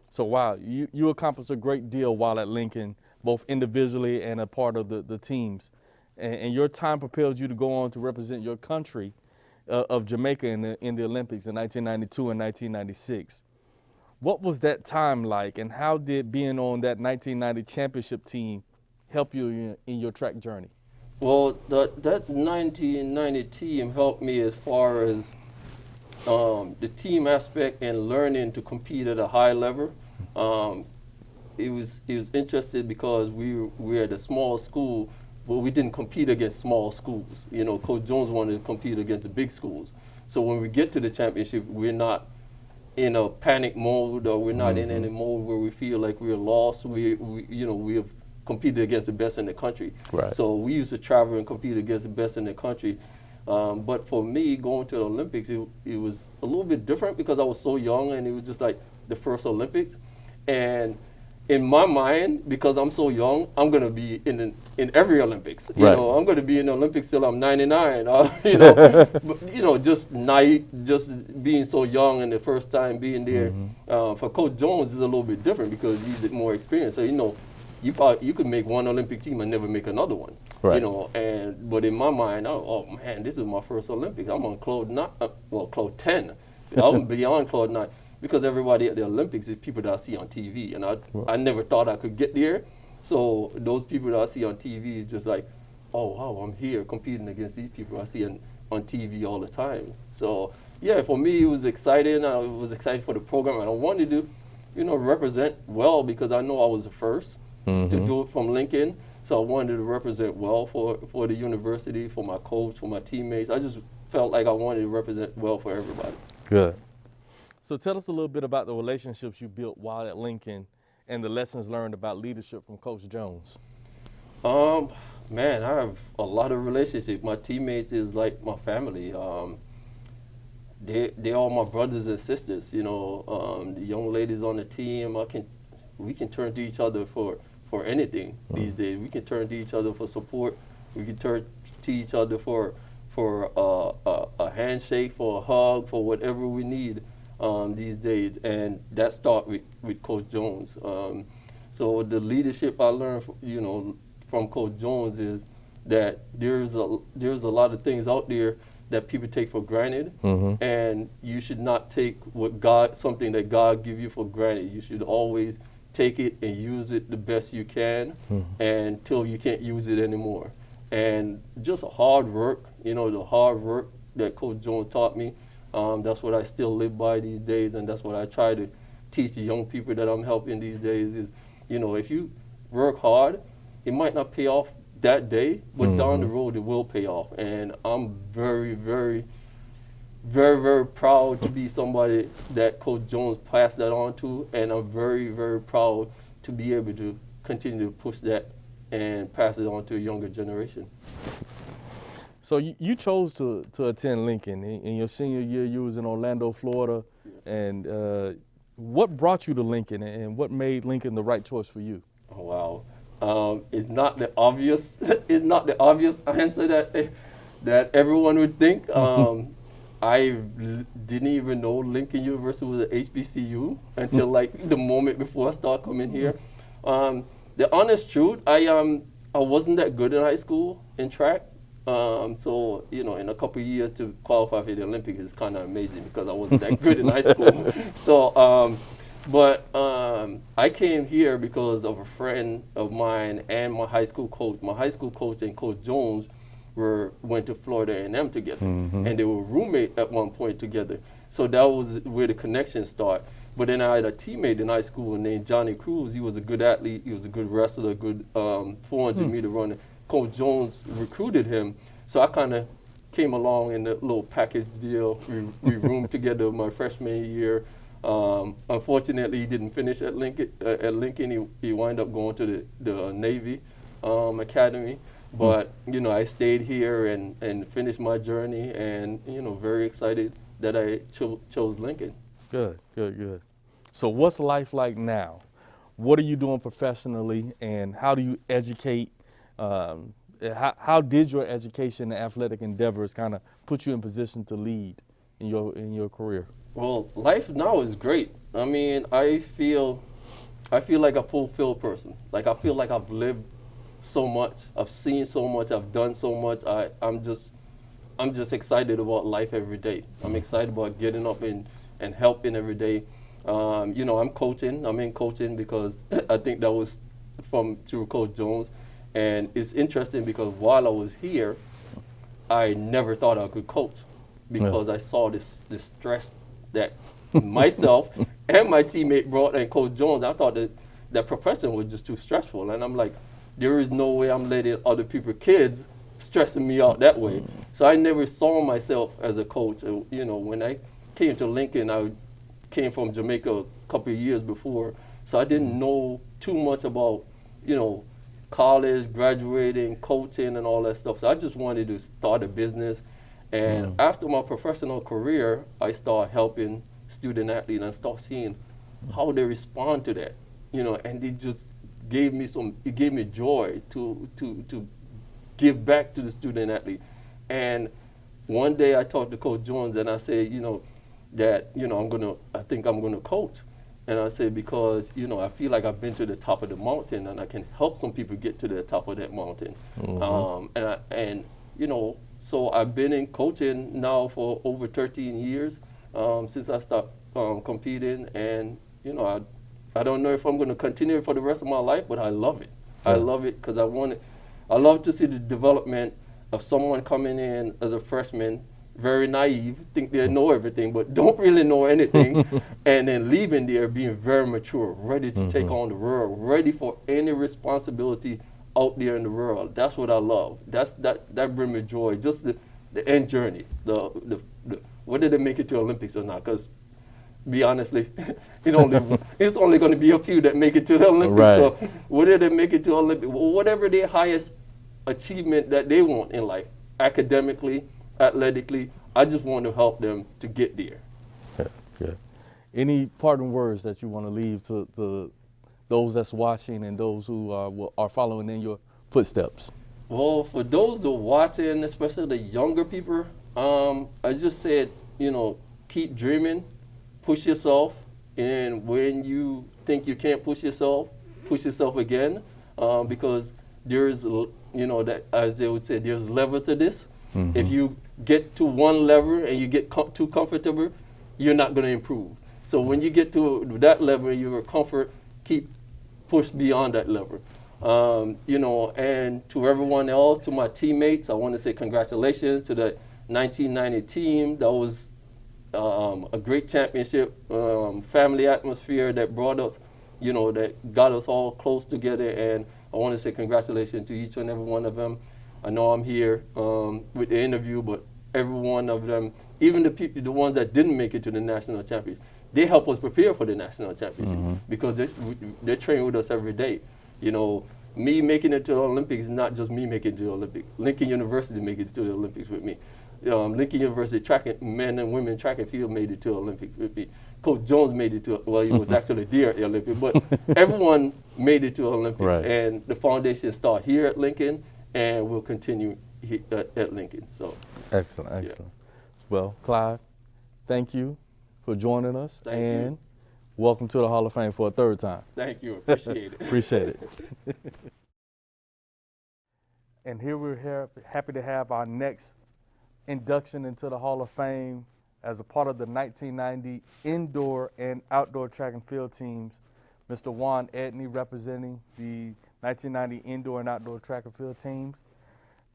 [SPEAKER 4] So wow, you accomplished a great deal while at Lincoln, both individually and a part of the teams. And your time propelled you to go on to represent your country of Jamaica in the Olympics in 1992 and 1996. What was that time like, and how did being on that 1990 championship team help you in your track journey?
[SPEAKER 6] Well, that 1990 team helped me as far as the team aspect and learning to compete at a high level. It was interesting because we were at a small school, but we didn't compete against small schools. You know, Coach Jones wanted to compete against the big schools. So when we get to the championship, we're not in a panic mode, or we're not in any mode where we feel like we're lost. We have competed against the best in the country.
[SPEAKER 4] Right.
[SPEAKER 6] So we used to travel and compete against the best in the country. But for me, going to the Olympics, it was a little bit different because I was so young, and it was just like the first Olympics. And in my mind, because I'm so young, I'm gonna be in every Olympics. You
[SPEAKER 4] Right.
[SPEAKER 6] know, I'm gonna be in the Olympics till I'm 99. You know, but, you know, just being so young and the first time being there. For Coach Jones is a little bit different because he's more experienced. So you know, you could make one Olympic team and never make another one.
[SPEAKER 4] Right.
[SPEAKER 6] You know, but in my mind, oh man, this is my first Olympics. I'm on cloud 10. I'm beyond cloud 9. Because everybody at the Olympics is people that I see on TV, and I never thought I could get there. So those people that I see on TV is just like, oh wow, I'm here competing against these people I see on TV all the time. So yeah, for me it was exciting. I was excited for the program, and I wanted to, you know, represent well because I know I was the first to do it from Lincoln. So I wanted to represent well for the university, for my coach, for my teammates. I just felt like I wanted to represent well for everybody.
[SPEAKER 4] Good. So tell us a little bit about the relationships you built while at Lincoln and the lessons learned about leadership from Coach Jones.
[SPEAKER 6] Man, I have a lot of relationships. My teammates is like my family. They all my brothers and sisters. You know, the young ladies on the team. We can turn to each other for anything these days. We can turn to each other for support. We can turn to each other for a handshake, for a hug, for whatever we need. These days, and that started with Coach Jones. So the leadership I learned, from Coach Jones is that there's a lot of things out there that people take for granted, and you should not take something that God give you for granted. You should always take it and use it the best you can, until you can't use it anymore. And just hard work, the hard work that Coach Jones taught me. That's what I still live by these days, and that's what I try to teach the young people that I'm helping these days is, if you work hard, it might not pay off that day, but down the road it will pay off. And I'm very, very, very, very proud to be somebody that Coach Jones passed that on to, and I'm very, very proud to be able to continue to push that and pass it on to a younger generation.
[SPEAKER 4] So you chose to attend Lincoln. In your senior year, you was in Orlando, Florida. And what brought you to Lincoln, and what made Lincoln the right choice for you?
[SPEAKER 6] Oh, wow. It's not the obvious it's not the obvious answer that everyone would think. I didn't even know Lincoln University was an HBCU until like the moment before I started coming here. The honest truth, I wasn't that good in high school in track. So, in a couple of years to qualify for the Olympics is kind of amazing because I wasn't that good in high school. So, but I came here because of a friend of mine and my high school coach. My high school coach and Coach Jones went to Florida A&M together, and they were roommates at one point together. So that was where the connection started. But then I had a teammate in high school named Johnny Cruz. He was a good athlete. He was a good wrestler, good 400-meter runner. Coach Jones recruited him, so I kind of came along in the little package deal. We roomed together my freshman year. Unfortunately, he didn't finish at Lincoln. He wound up going to the Navy Academy. But I stayed here and finished my journey, and very excited that I chose Lincoln.
[SPEAKER 4] Good. So what's life like now? What are you doing professionally, and how do you educate? How did your education and athletic endeavors kind of put you in position to lead in your career?
[SPEAKER 6] Well, life now is great. I mean, I feel like a fulfilled person. Like I feel like I've lived so much, I've seen so much, I've done so much. I'm just excited about life every day. I'm excited about getting up and helping every day. You know, I'm coaching. I'm in coaching because I think that was through Coach Jones. And it's interesting because while I was here, I never thought I could coach because I saw this stress that myself and my teammate brought, and Coach Jones. I thought that profession was just too stressful, and I'm like, there is no way I'm letting other people's kids stressing me out that way. So I never saw myself as a coach. You know, when I came to Lincoln, I came from Jamaica a couple of years before, so I didn't know too much about, you know, college, graduating, coaching, and all that stuff. So I just wanted to start a business. And after my professional career, I started helping student athletes and start seeing how they respond to that. You know, and it just gave me joy to give back to the student athlete. And one day I talked to Coach Jones and I said, you know, that, you know, I think I'm gonna coach. And I said, because, you know, I feel like I've been to the top of the mountain and I can help some people get to the top of that mountain. And you know, so I've been in coaching now for over 13 years since I stopped competing. And, you know, I don't know if I'm going to continue for the rest of my life, but I love it. I love it because I love to see the development of someone coming in as a freshman, very naive, think they know everything, but don't really know anything, and then leaving there being very mature, ready to take on the world, ready for any responsibility out there in the world. That's what I love. That brings me joy. Just the end journey. The whether they make it to Olympics or not, because be honestly, it's only going to be a few that make it to the Olympics.
[SPEAKER 4] Right.
[SPEAKER 6] So whether they make it to Olympics, whatever their highest achievement that they want in life, academically, athletically, I just want to help them to get there.
[SPEAKER 4] Yeah. Any parting words that you want to leave to those that's watching and those who are following in your footsteps?
[SPEAKER 6] Well, for those who are watching, especially the younger people, I just said, you know, keep dreaming, push yourself, and when you think you can't push yourself again, because there's, you know, that as they would say, there's level to this. If you get to one level and you get too comfortable, you're not going to improve. So when you get to that level, you're comfort, keep push beyond that level. You know, and to everyone else, to my teammates, I want to say congratulations to the 1990 team. That was a great championship, family atmosphere that brought us, you know, that got us all close together. And I want to say congratulations to each and every one of them. I know I'm here with the interview, but every one of them, even the ones that didn't make it to the national championship, they help us prepare for the national championship because they train with us every day. You know, me making it to the Olympics is not just me making it to the Olympics. Lincoln University made it to the Olympics with me. Lincoln University men and women track and field made it to the Olympics with me. Coach Jones made it to, well, he was actually there at the Olympics, but everyone made it to the Olympics.
[SPEAKER 4] Right.
[SPEAKER 6] And the foundation started here at Lincoln and will continue at Lincoln. So
[SPEAKER 4] Excellent.
[SPEAKER 6] Yeah.
[SPEAKER 4] Well, Clive, thank you for joining us.
[SPEAKER 6] Thank you.
[SPEAKER 4] and welcome to the Hall of Fame for a third time.
[SPEAKER 6] Thank you. Appreciate it.
[SPEAKER 4] Appreciate it. And here we're happy to have our next induction into the Hall of Fame as a part of the 1990 indoor and outdoor track and field teams. Mr. Juan Edney representing the 1990 indoor and outdoor track and field teams.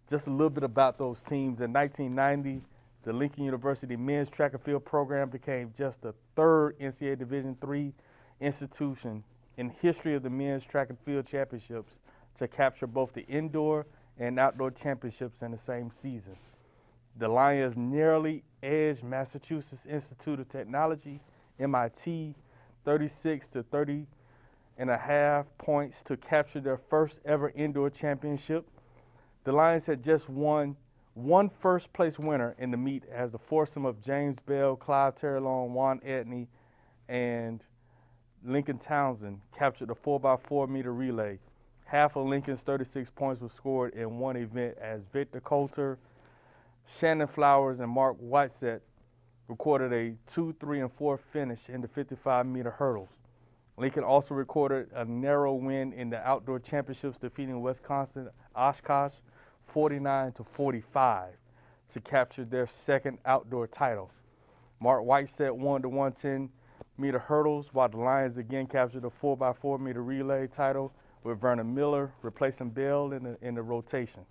[SPEAKER 4] Just a little bit about those teams. In 1990, the Lincoln University men's track and field program became just the third NCAA Division III institution in history of the men's track and field championships to capture both the indoor and outdoor championships in the same season. The Lions narrowly edged Massachusetts Institute of Technology, MIT, 36 to 30.5 points to capture their first ever indoor championship. The Lions had just won one first place winner in the meet as the foursome of James Bell, Clive Terrellone, Juan Edney, and Lincoln Townsend captured the 4x4 meter relay. Half of Lincoln's 36 points were scored in one event as Victor Coulter, Shannon Flowers, and Mark Whitesett recorded a 2, 3, and 4 finish in the 55-meter hurdles. Lincoln also recorded a narrow win in the outdoor championships, defeating Wisconsin Oshkosh 49-45 to capture their second outdoor title. Mark Whitesett won the 110 meter hurdles, while the Lions again captured the 4x4 meter relay title with Vernon Miller replacing Bell in the rotation.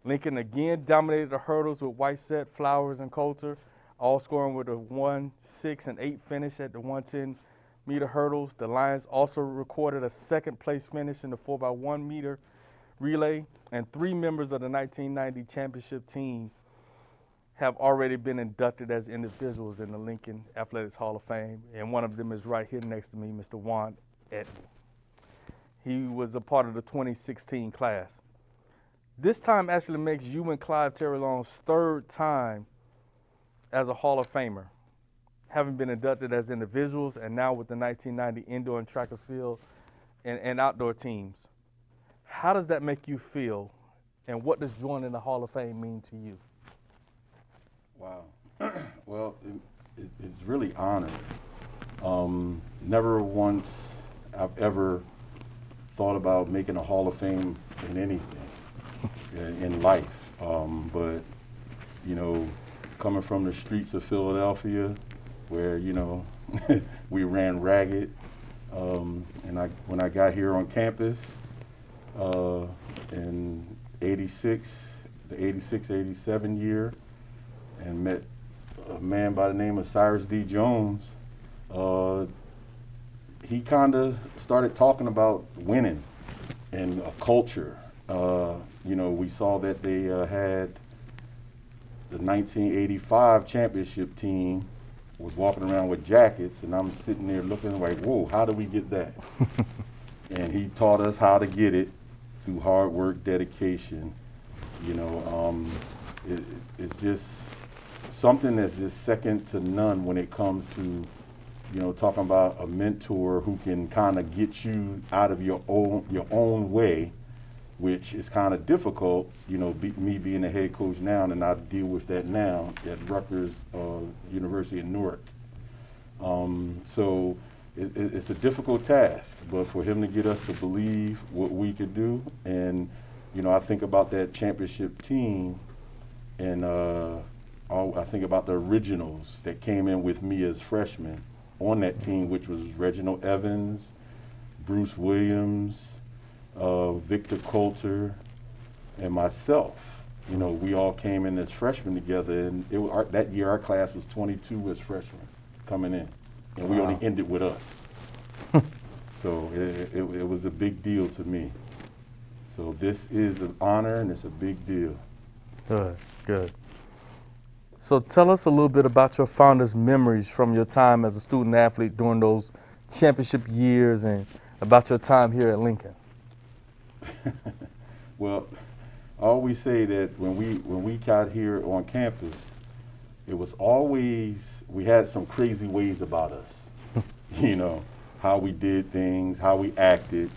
[SPEAKER 4] Lincoln again dominated the hurdles with Whiteset, Flowers, and Coulter, all scoring with a 1, 6, and 8 finish at the 110 meter hurdles. The Lions also recorded a second place finish in the 4x1 meter relay, and 3 members of the 1990 championship team have already been inducted as individuals in the Lincoln Athletics Hall of Fame, and one of them is right here next to me, Mr. Juan Etney. He was a part of the 2016 class. This time actually makes you and Clive Terry Long's 3rd time as a Hall of Famer, having been inducted as individuals and now with the 1990 indoor and track and field and outdoor teams. How does that make you feel, and what does joining the Hall of Fame mean to you?
[SPEAKER 7] Wow. Well, it's really honored. Never once I've ever thought about making a Hall of Fame in anything in life. But, you know, coming from the streets of Philadelphia, where, you know, we ran ragged, and when I got here on campus in '86, the '86-'87 year, and met a man by the name of Cyrus D. Jones, he kind of started talking about winning and a culture. You know, we saw that they had the 1985 championship team was walking around with jackets, and I'm sitting there looking like, whoa, how do we get that? And he taught us how to get it through hard work, dedication. You know, it's just something that's just second to none when it comes to, you know, talking about a mentor who can kind of get you out of your own way, which is kind of difficult. You know, me being a head coach now, and I deal with that now at Rutgers University in Newark. So it's a difficult task, but for him to get us to believe what we could do, and you know, I think about that championship team, and I think about the originals that came in with me as freshmen on that team, which was Reginald Evans, Bruce Williams, Victor Coulter, and myself. You know, we all came in as freshmen together, and that year our class was 22 as freshmen coming in, and we only ended with us. So it was a big deal to me. So this is an honor, and it's a big deal.
[SPEAKER 4] Good, good. So tell us a little bit about your fondest memories from your time as a student athlete during those championship years, and about your time here at Lincoln.
[SPEAKER 7] Well, I always say that when we got here on campus, it was always, we had some crazy ways about us. You know, how we did things, how we acted.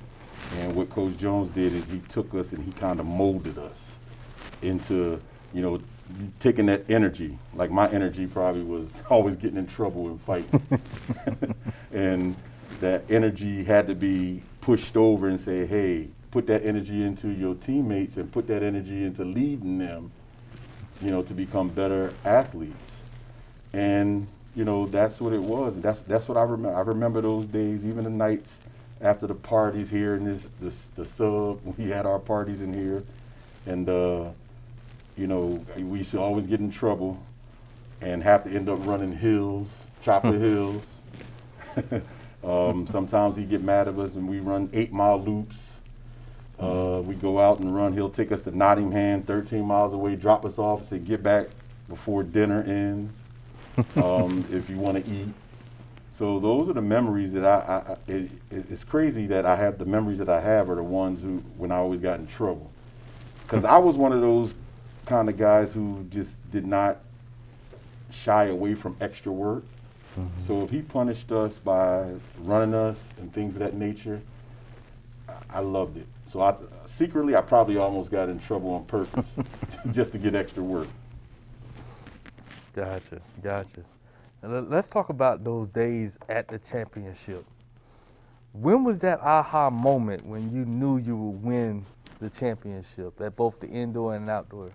[SPEAKER 7] And what Coach Jones did is he took us and he kind of molded us into, you know, taking that energy. Like my energy probably was always getting in trouble and fighting. And that energy had to be pushed over and say, hey, put that energy into your teammates and put that energy into leading them, you know, to become better athletes. And, you know, that's what it was. That's what I remember. I remember those days, even the nights after the parties here in the sub. We had our parties in here. And, you know, we used to always get in trouble and have to end up running hills, chopper hills. Sometimes he'd get mad at us and we run 8-mile loops. We go out and run. He'll take us to Nottingham, 13 miles away, drop us off, say get back before dinner ends, if you want to eat. So those are the memories that it's crazy that I have, the memories that I have are the ones who, when I always got in trouble. Because I was one of those kind of guys who just did not shy away from extra work. Mm-hmm. So if he punished us by running us and things of that nature, I loved it. So I probably almost got in trouble on purpose just to get extra work.
[SPEAKER 4] Gotcha. And let's talk about those days at the championship. When was that aha moment when you knew you would win the championship at both the indoor and outdoor?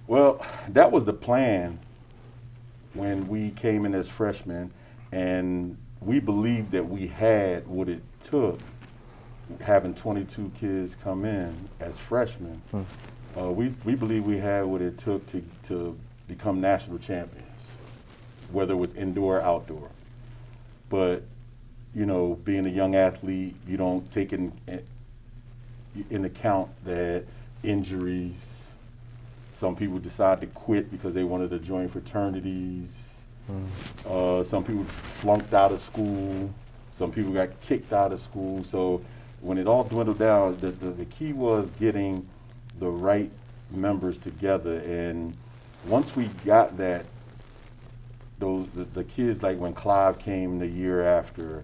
[SPEAKER 7] Well, that was the plan when we came in as freshmen. And we believed that we had what it took, having 22 kids come in as freshmen. We believe we had what it took to become national champions, whether it was indoor or outdoor. But, you know, being a young athlete, you don't take in account that injuries, some people decide to quit because they wanted to join fraternities. Some people flunked out of school. Some people got kicked out of school. So when it all dwindled down, the key was getting the right members together. And once we got that, the kids, like when Clive came the year after,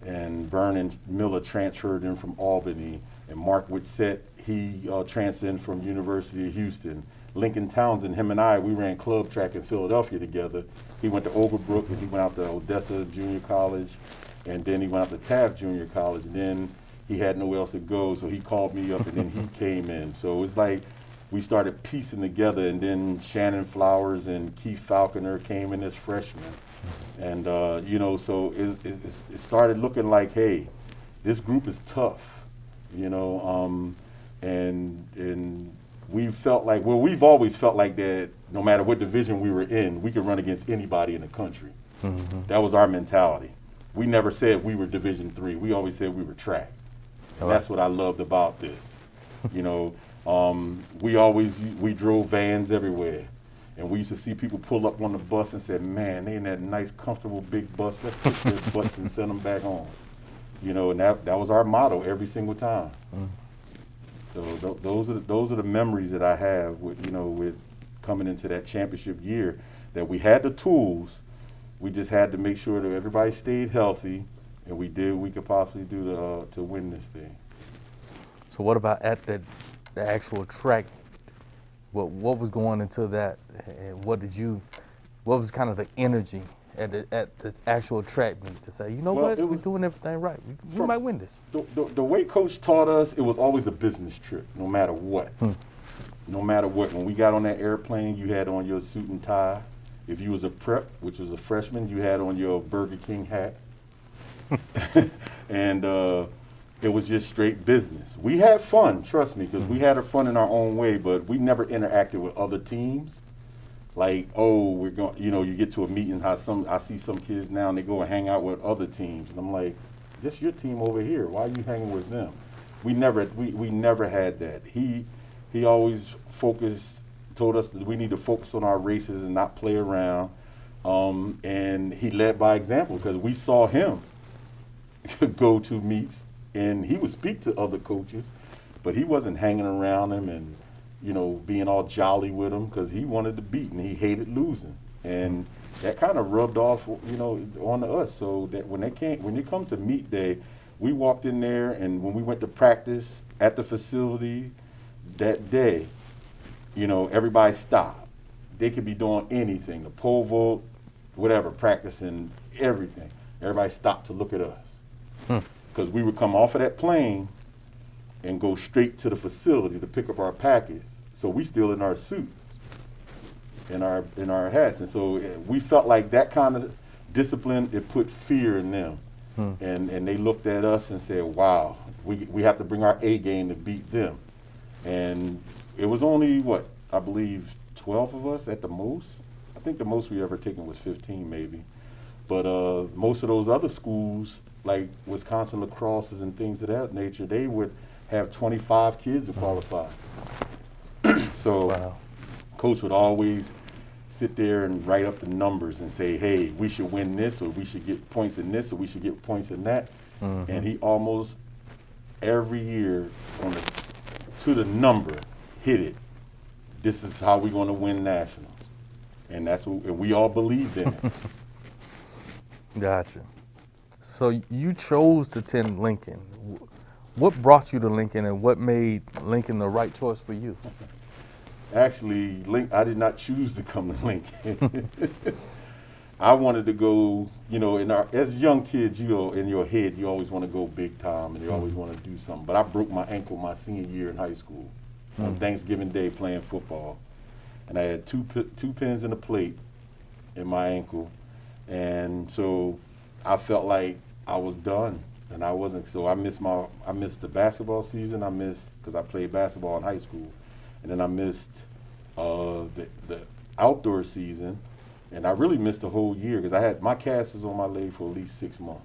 [SPEAKER 7] and Vernon Miller transferred in from Albany, and Mark Whitsett, he transferred in from University of Houston. Lincoln Townsend, him and I, we ran club track in Philadelphia together. He went to Overbrook, and he went out to Odessa Junior College, and then he went out to Taft Junior College, and then he had nowhere else to go, so he called me up, and then he came in. So it's like we started piecing together, and then Shannon Flowers and Keith Falconer came in as freshmen. And, you know, so it started looking like, hey, this group is tough, you know, and we felt like, well, we've always felt like that no matter what division we were in, we could run against anybody in the country. That was our mentality. We never said we were Division III. We always said we were track. And that's what I loved about this. You know, we drove vans everywhere. And we used to see people pull up on the bus and say, man, they in that nice, comfortable, big bus. Let's put their butts and send them back home. You know, and that was our motto every single time. So those are the memories that I have with, you know, with coming into that championship year, that we had the tools. We just had to make sure that everybody stayed healthy, and we did what we could possibly do to win this thing.
[SPEAKER 4] So what about at the actual track? What was going into that, and what was kind of the energy at the actual track meet to say, you know what, we're doing everything right. We might win this.
[SPEAKER 7] The way Coach taught us, it was always a business trip, no matter what. No matter what. When we got on that airplane, you had on your suit and tie. If you was a prep, which was a freshman, you had on your Burger King hat. And it was just straight business. We had fun, trust me, because we had our fun in our own way, but we never interacted with other teams. Like, oh, we're going, you know, you get to a meeting, I see some kids now and they go and hang out with other teams. And I'm like, this your team over here. Why are you hanging with them? We never had that. He always told us that we need to focus on our races and not play around. And he led by example, because we saw him go to meets and he would speak to other coaches, but he wasn't hanging around them and, you know, being all jolly with them, because he wanted to beat and he hated losing. And that kind of rubbed off, you know, onto us. So that when it come to meet day, we walked in there, and when we went to practice at the facility that day, you know, everybody stopped. They could be doing anything, the pole vault, whatever, practicing everything. Everybody stopped to look at us. Because we would come off of that plane and go straight to the facility to pick up our package. So we still in our suits, in our hats. And so we felt like that kind of discipline, it put fear in them. And they looked at us and said, wow, we have to bring our A game to beat them. And it was only, I believe 12 of us at the most. I think the most we ever taken was 15 maybe. But most of those other schools, like Wisconsin lacrosses and things of that nature, they would have 25 kids to qualify. So Coach would always sit there and write up the numbers and say, hey, we should win this, or we should get points in this, or we should get points in that. And he almost every year to the number hit it. This is how we're going to win nationals. And and we all believed in it.
[SPEAKER 4] Gotcha. So you chose to attend Lincoln. What brought you to Lincoln, and what made Lincoln the right choice for you?
[SPEAKER 7] Actually, I did not choose to come to Lincoln. I wanted to go, you know, as young kids, you know, in your head, you always want to go big time and you always want to do something. But I broke my ankle my senior year in high school on Thanksgiving Day playing football. And I had two pins in a plate in my ankle. And so I felt like I was done, and I wasn't. So I missed the basketball season. I missed because I played basketball in high school, and then I missed the outdoor season, and I really missed the whole year because I had my cast was on my leg for at least 6 months.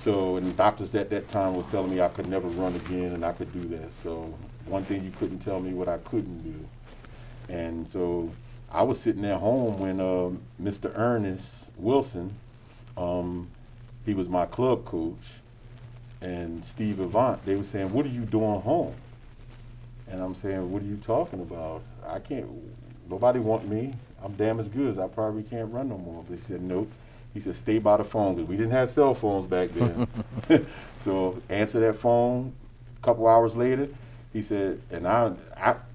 [SPEAKER 7] So, and the doctors at that time was telling me I could never run again and I could do that. So one thing you couldn't tell me what I couldn't do. And so I was sitting at home when Mr. Ernest Wilson, he was my club coach, and Steve Avant, they were saying, "What are you doing home?" And I'm saying, "What are you talking about? I can't, nobody want me. I'm damn as good as I probably can't run no more." They said, "Nope." He said, "Stay by the phone," because we didn't have cell phones back then. So answer that phone. A couple hours later, he said, and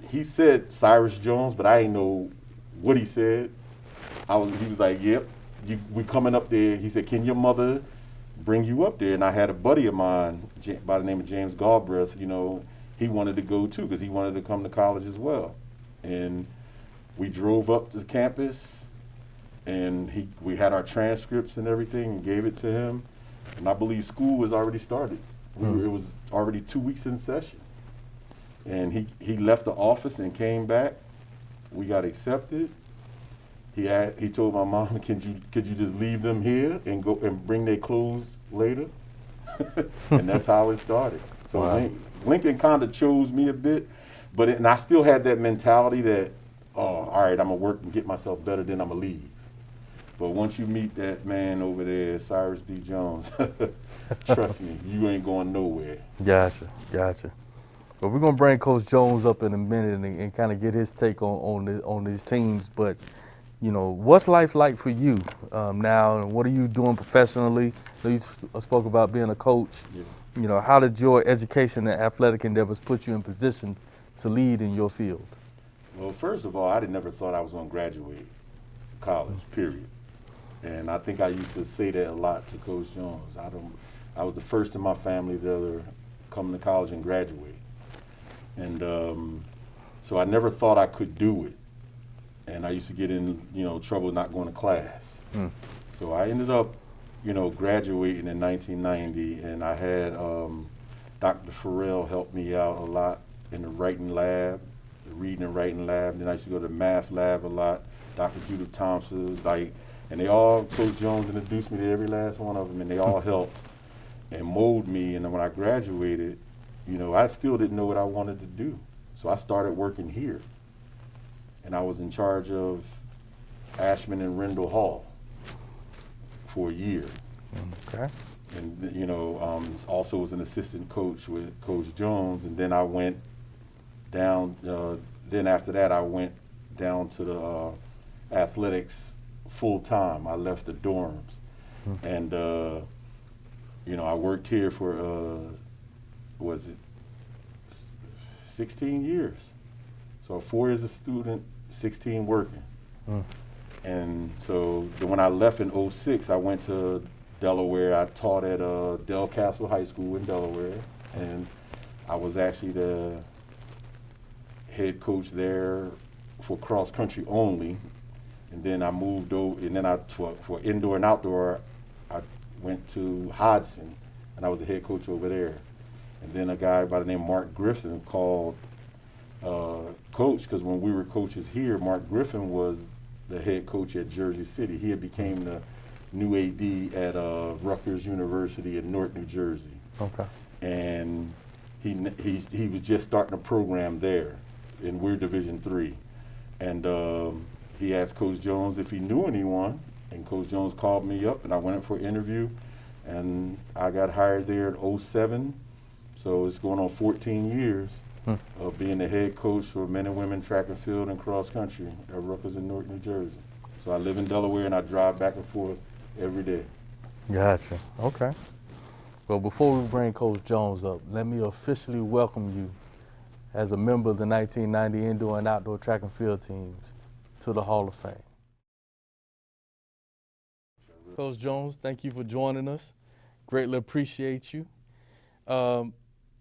[SPEAKER 7] he said Cyrus Jones, but I didn't know what he said. He was like, "Yep, we coming up there." He said, "Can your mother bring you up there?" And I had a buddy of mine by the name of James Galbraith. You know, he wanted to go too because he wanted to come to college as well. And we drove up to campus. And we had our transcripts and everything and gave it to him. And I believe school was already started. It was already 2 weeks in session. And he left the office and came back. We got accepted. He told my mom, could you just leave them here and go and bring their clothes later?" And that's how it started. So wow. Lincoln kind of chose me a bit, and I still had that mentality that, all right, I'm gonna work and get myself better, then I'm gonna leave. But once you meet that man over there, Cyrus D. Jones, trust me, you ain't going nowhere.
[SPEAKER 4] Gotcha. But we're gonna bring Coach Jones up in a minute and kind of get his take on these teams. But you know, what's life like for you now, and what are you doing professionally? You spoke about being a coach.
[SPEAKER 7] Yeah.
[SPEAKER 4] You know, how did your education and athletic endeavors put you in position to lead in your field?
[SPEAKER 7] Well, first of all, I never thought I was going to graduate college, period. And I think I used to say that a lot to Coach Jones. I was the first in my family to ever come to college and graduate. And so I never thought I could do it. And I used to get in, trouble not going to class. So I ended up, graduating in 1990, and I had Dr. Farrell help me out a lot in the writing lab, the reading and writing lab. Then I used to go to the math lab a lot. Dr. Judith Thompson, and they all, Coach Jones introduced me to every last one of them, and they all helped and mold me. And then when I graduated, I still didn't know what I wanted to do. So I started working here. And I was in charge of Ashman and Rendell Hall for a year.
[SPEAKER 4] Okay.
[SPEAKER 7] And, also was an assistant coach with Coach Jones. And then I went down, then after that, I went down to the athletics full time. I left the dorms. And, I worked here for, 16 years. So 4 years a student, 16 working. And so when I left in 2006, I went to Delaware. I taught at Del Castle High School in Delaware. And I was actually the head coach there for cross country only. And then I moved over, and then for indoor and outdoor, I went to Hodson, and I was the head coach over there. And then a guy by the name of Mark Griffin called coach, because when we were coaches here, Mark Griffin was the head coach at Jersey City. He had became the new AD at Rutgers University in Newark, New Jersey.
[SPEAKER 4] Okay.
[SPEAKER 7] And he was just starting a program there, and we're Division III. And he asked Coach Jones if he knew anyone, and Coach Jones called me up, and I went up for an interview, and I got hired there in 2007. So it's going on 14 years of being the head coach for men and women track and field and cross country at Rutgers in Newark, New Jersey. So I live in Delaware, and I drive back and forth every day.
[SPEAKER 4] Gotcha. Okay. Well, before we bring Coach Jones up, let me officially welcome you as a member of the 1990 indoor and outdoor track and field teams to the Hall of Fame. Coach Jones, thank you for joining us. Greatly appreciate you.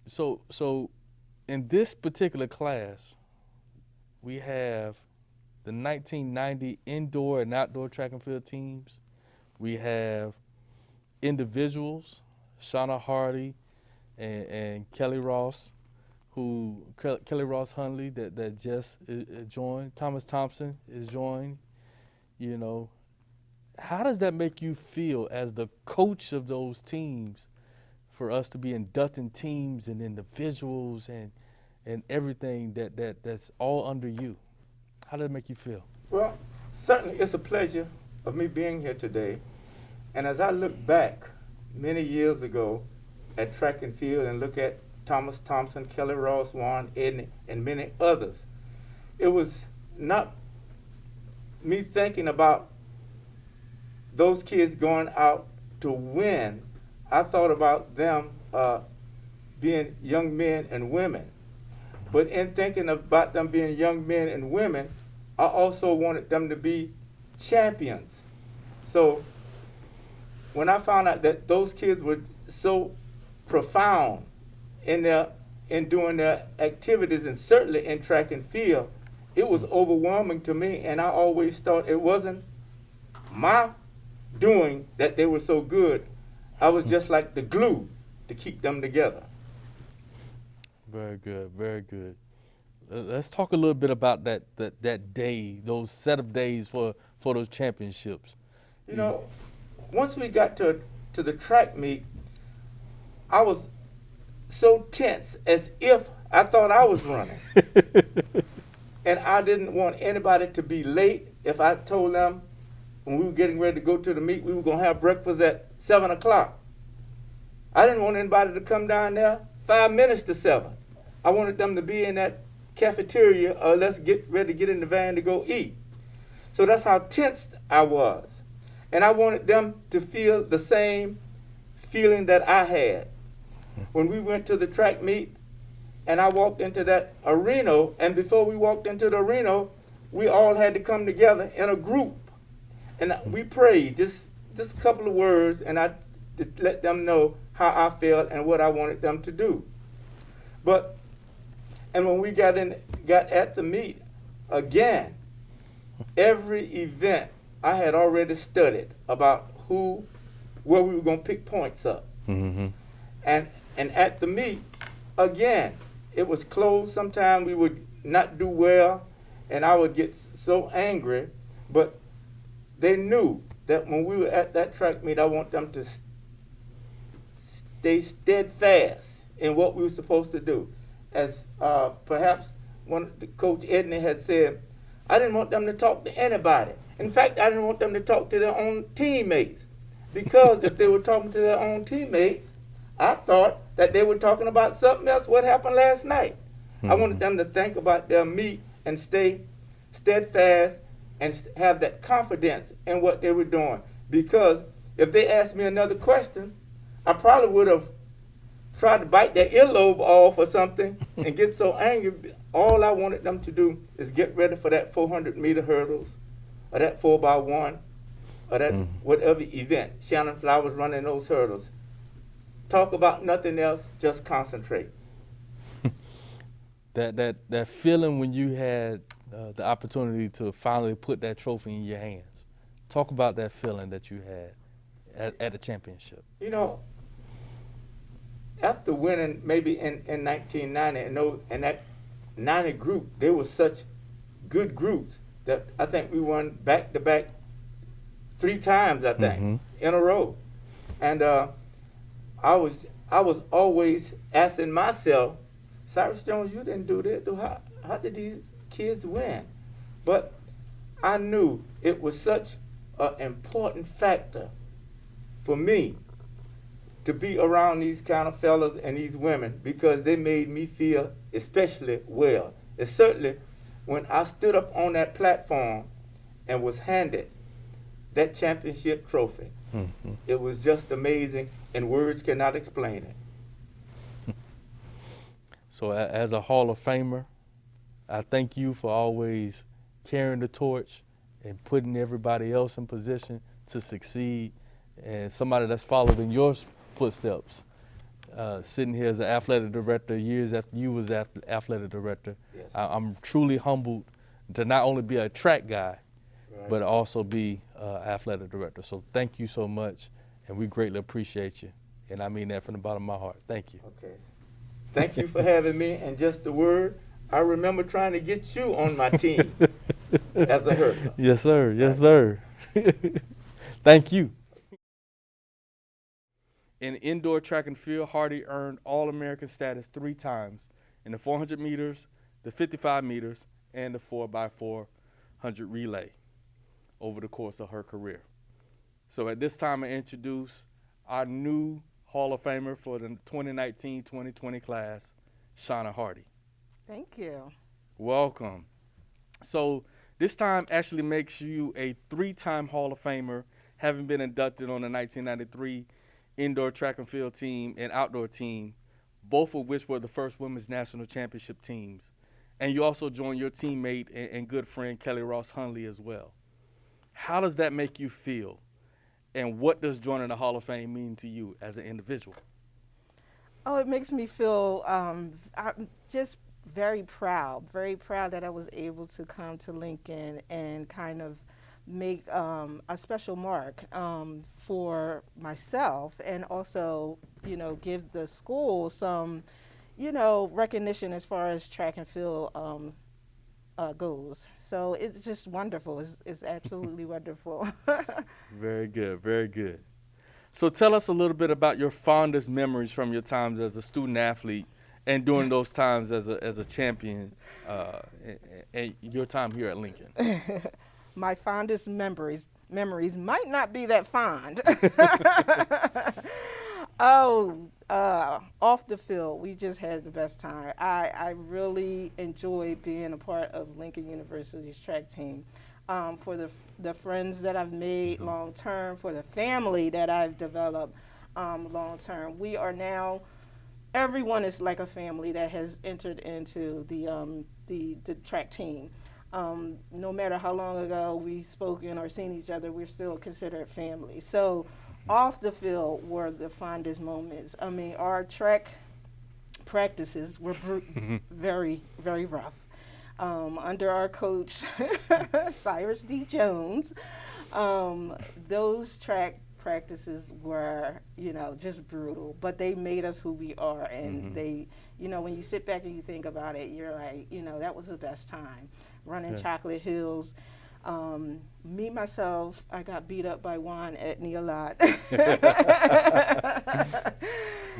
[SPEAKER 4] So in this particular class, we have the 1990 indoor and outdoor track and field teams. We have individuals, Shauna Hardy and Kelly Ross, Kelly Ross Hundley that just joined. Thomas Thompson is joined. You know, how does that make you feel as the coach of those teams, for us to be inducting teams and individuals and everything that's all under you? How does it make you feel?
[SPEAKER 8] Well, certainly it's a pleasure of me being here today. And as I look back many years ago at track and field and look at Thomas Thompson, Kelly Ross, Warren Edney, and many others, it was not me thinking about those kids going out to win. I thought about them being young men and women. But in thinking about them being young men and women, I also wanted them to be champions. So when I found out that those kids were so profound in doing their activities, and certainly in track and field, it was overwhelming to me, and I always thought it wasn't my doing that they were so good. I was just like the glue to keep them together.
[SPEAKER 4] Very good, very good. Let's talk a little bit about that day, those set of days for those championships.
[SPEAKER 8] You know, once we got to the track meet, I was so tense, as if I thought I was running. And I didn't want anybody to be late. If I told them when we were getting ready to go to the meet, we were going to have breakfast at 7 o'clock. I didn't want anybody to come down there 5 minutes to 7. I wanted them to be in that cafeteria, or let's get ready to get in the van to go eat. So that's how tense I was. And I wanted them to feel the same feeling that I had. When we went to the track meet, and I walked into that arena, and before we walked into the arena, we all had to come together in a group. And we prayed, just a couple of words, and I let them know how I felt and what I wanted them to do. And when we got at the meet, again, every event I had already studied about where we were going to pick points up.
[SPEAKER 4] Mm-hmm.
[SPEAKER 8] And at the meet, again, it was close. Sometimes we would not do well, and I would get so angry. But they knew that when we were at that track meet, I want them to stay steadfast in what we were supposed to do. As perhaps Coach Edney had said, I didn't want them to talk to anybody. In fact, I didn't want them to talk to their own teammates, because if they were talking to their own teammates, I thought that they were talking about something else, what happened last night. Mm-hmm. I wanted them to think about their meet and stay steadfast and have that confidence in what they were doing. Because if they asked me another question, I probably would have tried to bite their earlobe off or something and get so angry. All I wanted them to do is get ready for that 400-meter hurdles, or that 4x1, or that whatever event. Shannon Flowers running those hurdles. Talk about nothing else, just concentrate.
[SPEAKER 4] That feeling when you had the opportunity to finally put that trophy in your hands. Talk about that feeling that you had at the championship.
[SPEAKER 8] You know, after winning maybe in 1990, and that 90 group, they were such good groups that I think we won back-to-back 3 times, I think, in a row. And I was always asking myself, Cyrus Jones, you didn't do that. How did these kids win? But I knew it was such an important factor for me to be around these kind of fellas and these women, because they made me feel especially well. It's certainly when I stood up on that platform and was handed that championship trophy. It was just amazing, and words cannot explain it.
[SPEAKER 4] So as a Hall of Famer, I thank you for always carrying the torch and putting everybody else in position to succeed, and somebody that's followed in your footsteps, sitting here as an athletic director years after you was athletic director.
[SPEAKER 8] Yes.
[SPEAKER 4] I'm truly humbled to not only be a track guy,
[SPEAKER 8] Right.
[SPEAKER 4] but also be athletic director. So thank you so much, and we greatly appreciate you. And I mean that from the bottom of my heart. Thank you.
[SPEAKER 8] Okay. Thank you for having me. And just a word, I remember trying to get you on my team as a hurdler.
[SPEAKER 4] Yes, sir. Yes, sir. Thank you. In indoor track and field, Hardy earned All-American status 3 times in the 400 meters, the 55 meters, and the 4x400 relay over the course of her career. So at this time, I introduce our new Hall of Famer for the 2019-2020 class, Shauna Hardy.
[SPEAKER 9] Thank you.
[SPEAKER 4] Welcome. So this time actually makes you a 3-time Hall of Famer, having been inducted on the 1993 indoor track and field team and outdoor team, both of which were the first women's national championship teams. And you also joined your teammate and good friend Kelly Ross Hunley as well. How does that make you feel? And what does joining the Hall of Fame mean to you as an individual?
[SPEAKER 9] Oh, it makes me feel I'm just very proud that I was able to come to Lincoln and kind of make a special mark for myself, and also, give the school some, recognition as far as track and field goes. So it's just wonderful. It's absolutely wonderful.
[SPEAKER 4] Very good, very good. So tell us a little bit about your fondest memories from your times as a student athlete and during those times as a champion and your time here at Lincoln.
[SPEAKER 9] My fondest memories might not be that fond. Off the field, we just had the best time. I really enjoyed being a part of Lincoln University's track team. For the friends that I've made long term, for the family that I've developed long term. We are now, everyone is like a family that has entered into the track team. No matter how long ago we've spoken or seen each other, we're still considered family. So off the field were the fondest moments. I mean, our track practices were very, very rough. Under our coach, Cyrus D. Jones, those track practices were, just brutal, but they made us who we are. And they, when you sit back and you think about it, you're like, that was the best time. Running Chocolate Hills. Me, myself, I got beat up by Juan Etney a lot.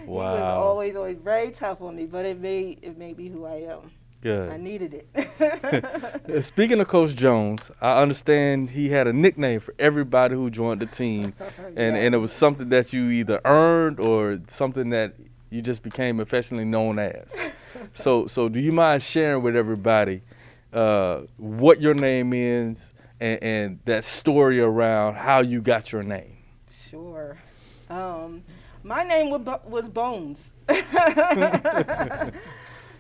[SPEAKER 9] He was always very tough on me, but it made me who I am.
[SPEAKER 4] Good.
[SPEAKER 9] I needed it.
[SPEAKER 4] Speaking of Coach Jones, I understand he had a nickname for everybody who joined the team, and it was something that you either earned or something that you just became affectionately known as. So do you mind sharing with everybody what your name is and that story around how you got your name?
[SPEAKER 9] Sure. My name was Bones.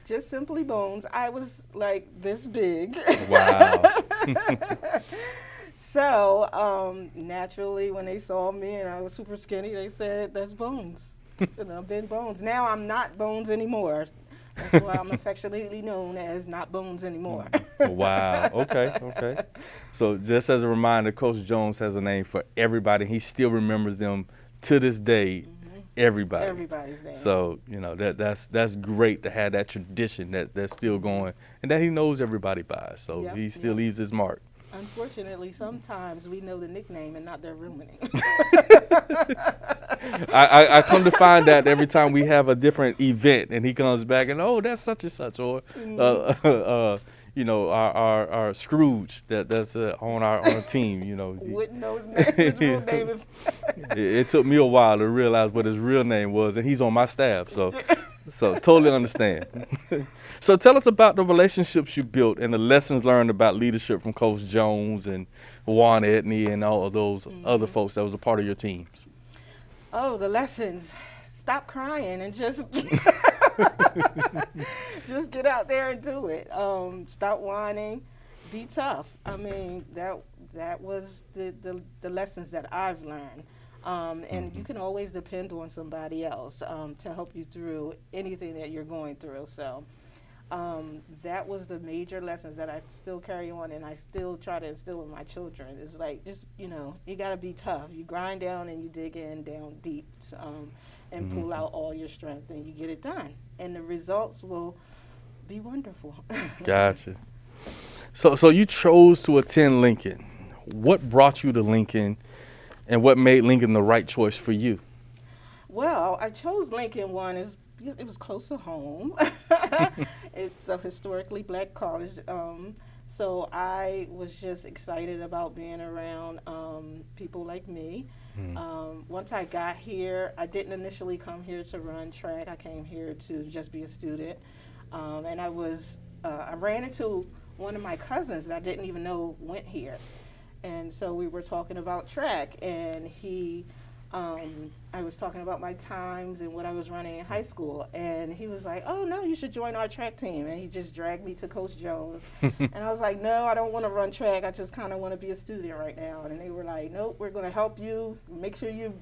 [SPEAKER 9] Just simply Bones. I was like this big.
[SPEAKER 4] Wow.
[SPEAKER 9] So naturally, when they saw me and I was super skinny, they said, "That's Bones." And I've been Bones. Now I'm not Bones anymore. That's why I'm affectionately known as Not Bones anymore.
[SPEAKER 4] Wow. Okay. So just as a reminder, Coach Jones has a name for everybody. He still remembers them to this day. Everybody.
[SPEAKER 9] Everybody's name.
[SPEAKER 4] So that's great to have that tradition that's still going and that he knows everybody by. So he still leaves his mark.
[SPEAKER 9] Unfortunately, sometimes we know the nickname and not their real name.
[SPEAKER 4] I come to find that every time we have a different event and he comes back and that's such and such, or our Scrooge that's on our team.
[SPEAKER 9] Wouldn't know his real name.
[SPEAKER 4] It took me a while to realize what his real name was, and he's on my staff, so totally understand. So tell us about the relationships you built and the lessons learned about leadership from Coach Jones and Juan Etney and all of those other folks that was a part of your teams.
[SPEAKER 9] Oh, the lessons. Stop crying and just just get out there and do it. Stop whining. Be tough. I mean, that was the lessons that I've learned. And you can always depend on somebody else to help you through anything that you're going through. So That was the major lessons that I still carry on, and I still try to instill in my children. It's like, just, you got to be tough. You grind down and you dig in down deep, and pull out all your strength, and you get it done. And the results will be wonderful.
[SPEAKER 4] Gotcha. So you chose to attend Lincoln. What brought you to Lincoln, and what made Lincoln the right choice for you?
[SPEAKER 9] Well, I chose Lincoln because it was close to home. It's a historically black college. So I was just excited about being around people like me. Once I got here, I didn't initially come here to run track. I came here to just be a student. And I ran into one of my cousins that I didn't even know went here. And so we were talking about track, and I was talking about my times and what I was running in high school, and he was like, "Oh no, you should join our track team." And he just dragged me to Coach Jones. And I was like, "No, I don't want to run track. I just kind of want to be a student right now." And they were like, "Nope, we're going to help you. Make sure you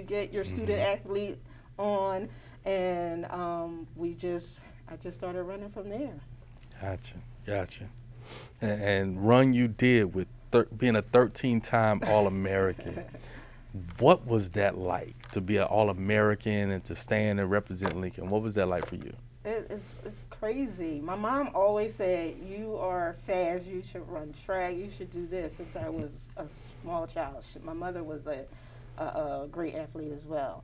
[SPEAKER 9] get your student athlete on." And I just started running from there.
[SPEAKER 4] Gotcha. And run you did with being a 13-time All-American. What was that like, to be an All-American and to stand and represent Lincoln? What was that like for you?
[SPEAKER 9] It's crazy. My mom always said, "You are fast, you should run track, you should do this," since I was a small child. My mother was a great athlete as well.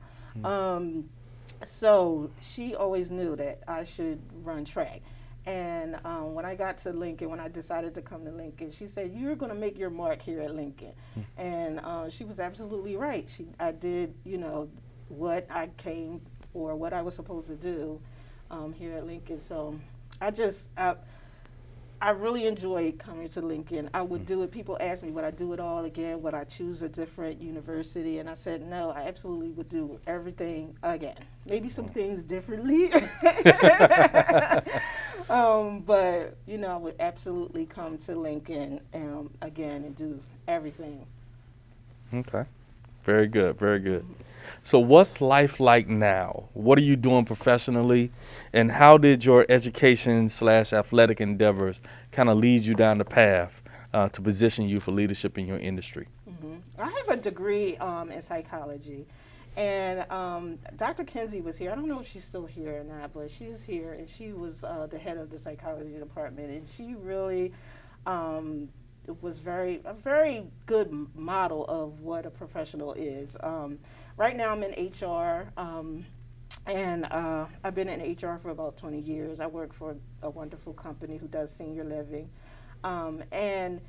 [SPEAKER 9] So she always knew that I should run track. And when I got to Lincoln, when I decided to come to Lincoln, she said, "You're going to make your mark here at Lincoln." And she was absolutely right. I did, what I came for, what I was supposed to do here at Lincoln. So I really enjoyed coming to Lincoln. I would do it. People ask me, would I do it all again? Would I choose a different university? And I said, no, I absolutely would do everything again. Maybe some things differently. But, I would absolutely come to Lincoln again and do everything.
[SPEAKER 4] Okay. Very good. So what's life like now? What are you doing professionally? And how did your education/athletic endeavors kind of lead you down the path to position you for leadership in your industry?
[SPEAKER 9] I have a degree in psychology. And Dr. Kinsey was here. I don't know if she's still here or not, but she's here, and she was the head of the psychology department. And she really was a very good model of what a professional is. Right now I'm in HR, and I've been in HR for about 20 years. I work for a wonderful company who does senior living. And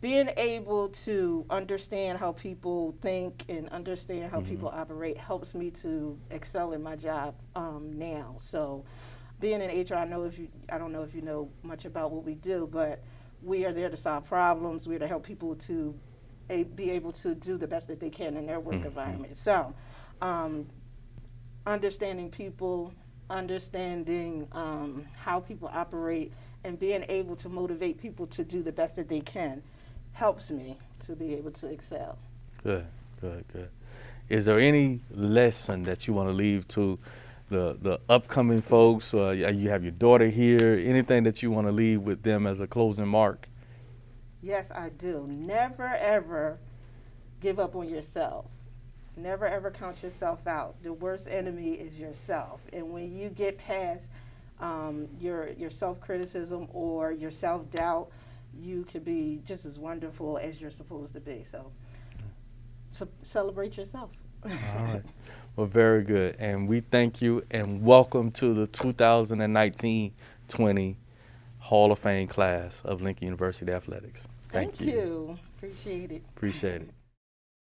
[SPEAKER 9] being able to understand how people think and understand how people operate helps me to excel in my job now. So being in HR, I don't know if you know much about what we do, but we are there to solve problems. We're to help people to be able to do the best that they can in their work environment. So understanding people, understanding how people operate, and being able to motivate people to do the best that they can helps me to be able to excel.
[SPEAKER 4] Good. Is there any lesson that you want to leave to the upcoming folks? You have your daughter here. Anything that you want to leave with them as a closing mark?
[SPEAKER 9] Yes, I do. Never, ever give up on yourself. Never, ever count yourself out. The worst enemy is yourself. And when you get past your self-criticism or your self-doubt, you can be just as wonderful as you're supposed to be. So celebrate yourself.
[SPEAKER 4] All right. Well, very good. And we thank you and welcome to the 2019-20 Hall of Fame class of Lincoln University Athletics. Thank you.
[SPEAKER 9] Appreciate it.
[SPEAKER 4] Appreciate it.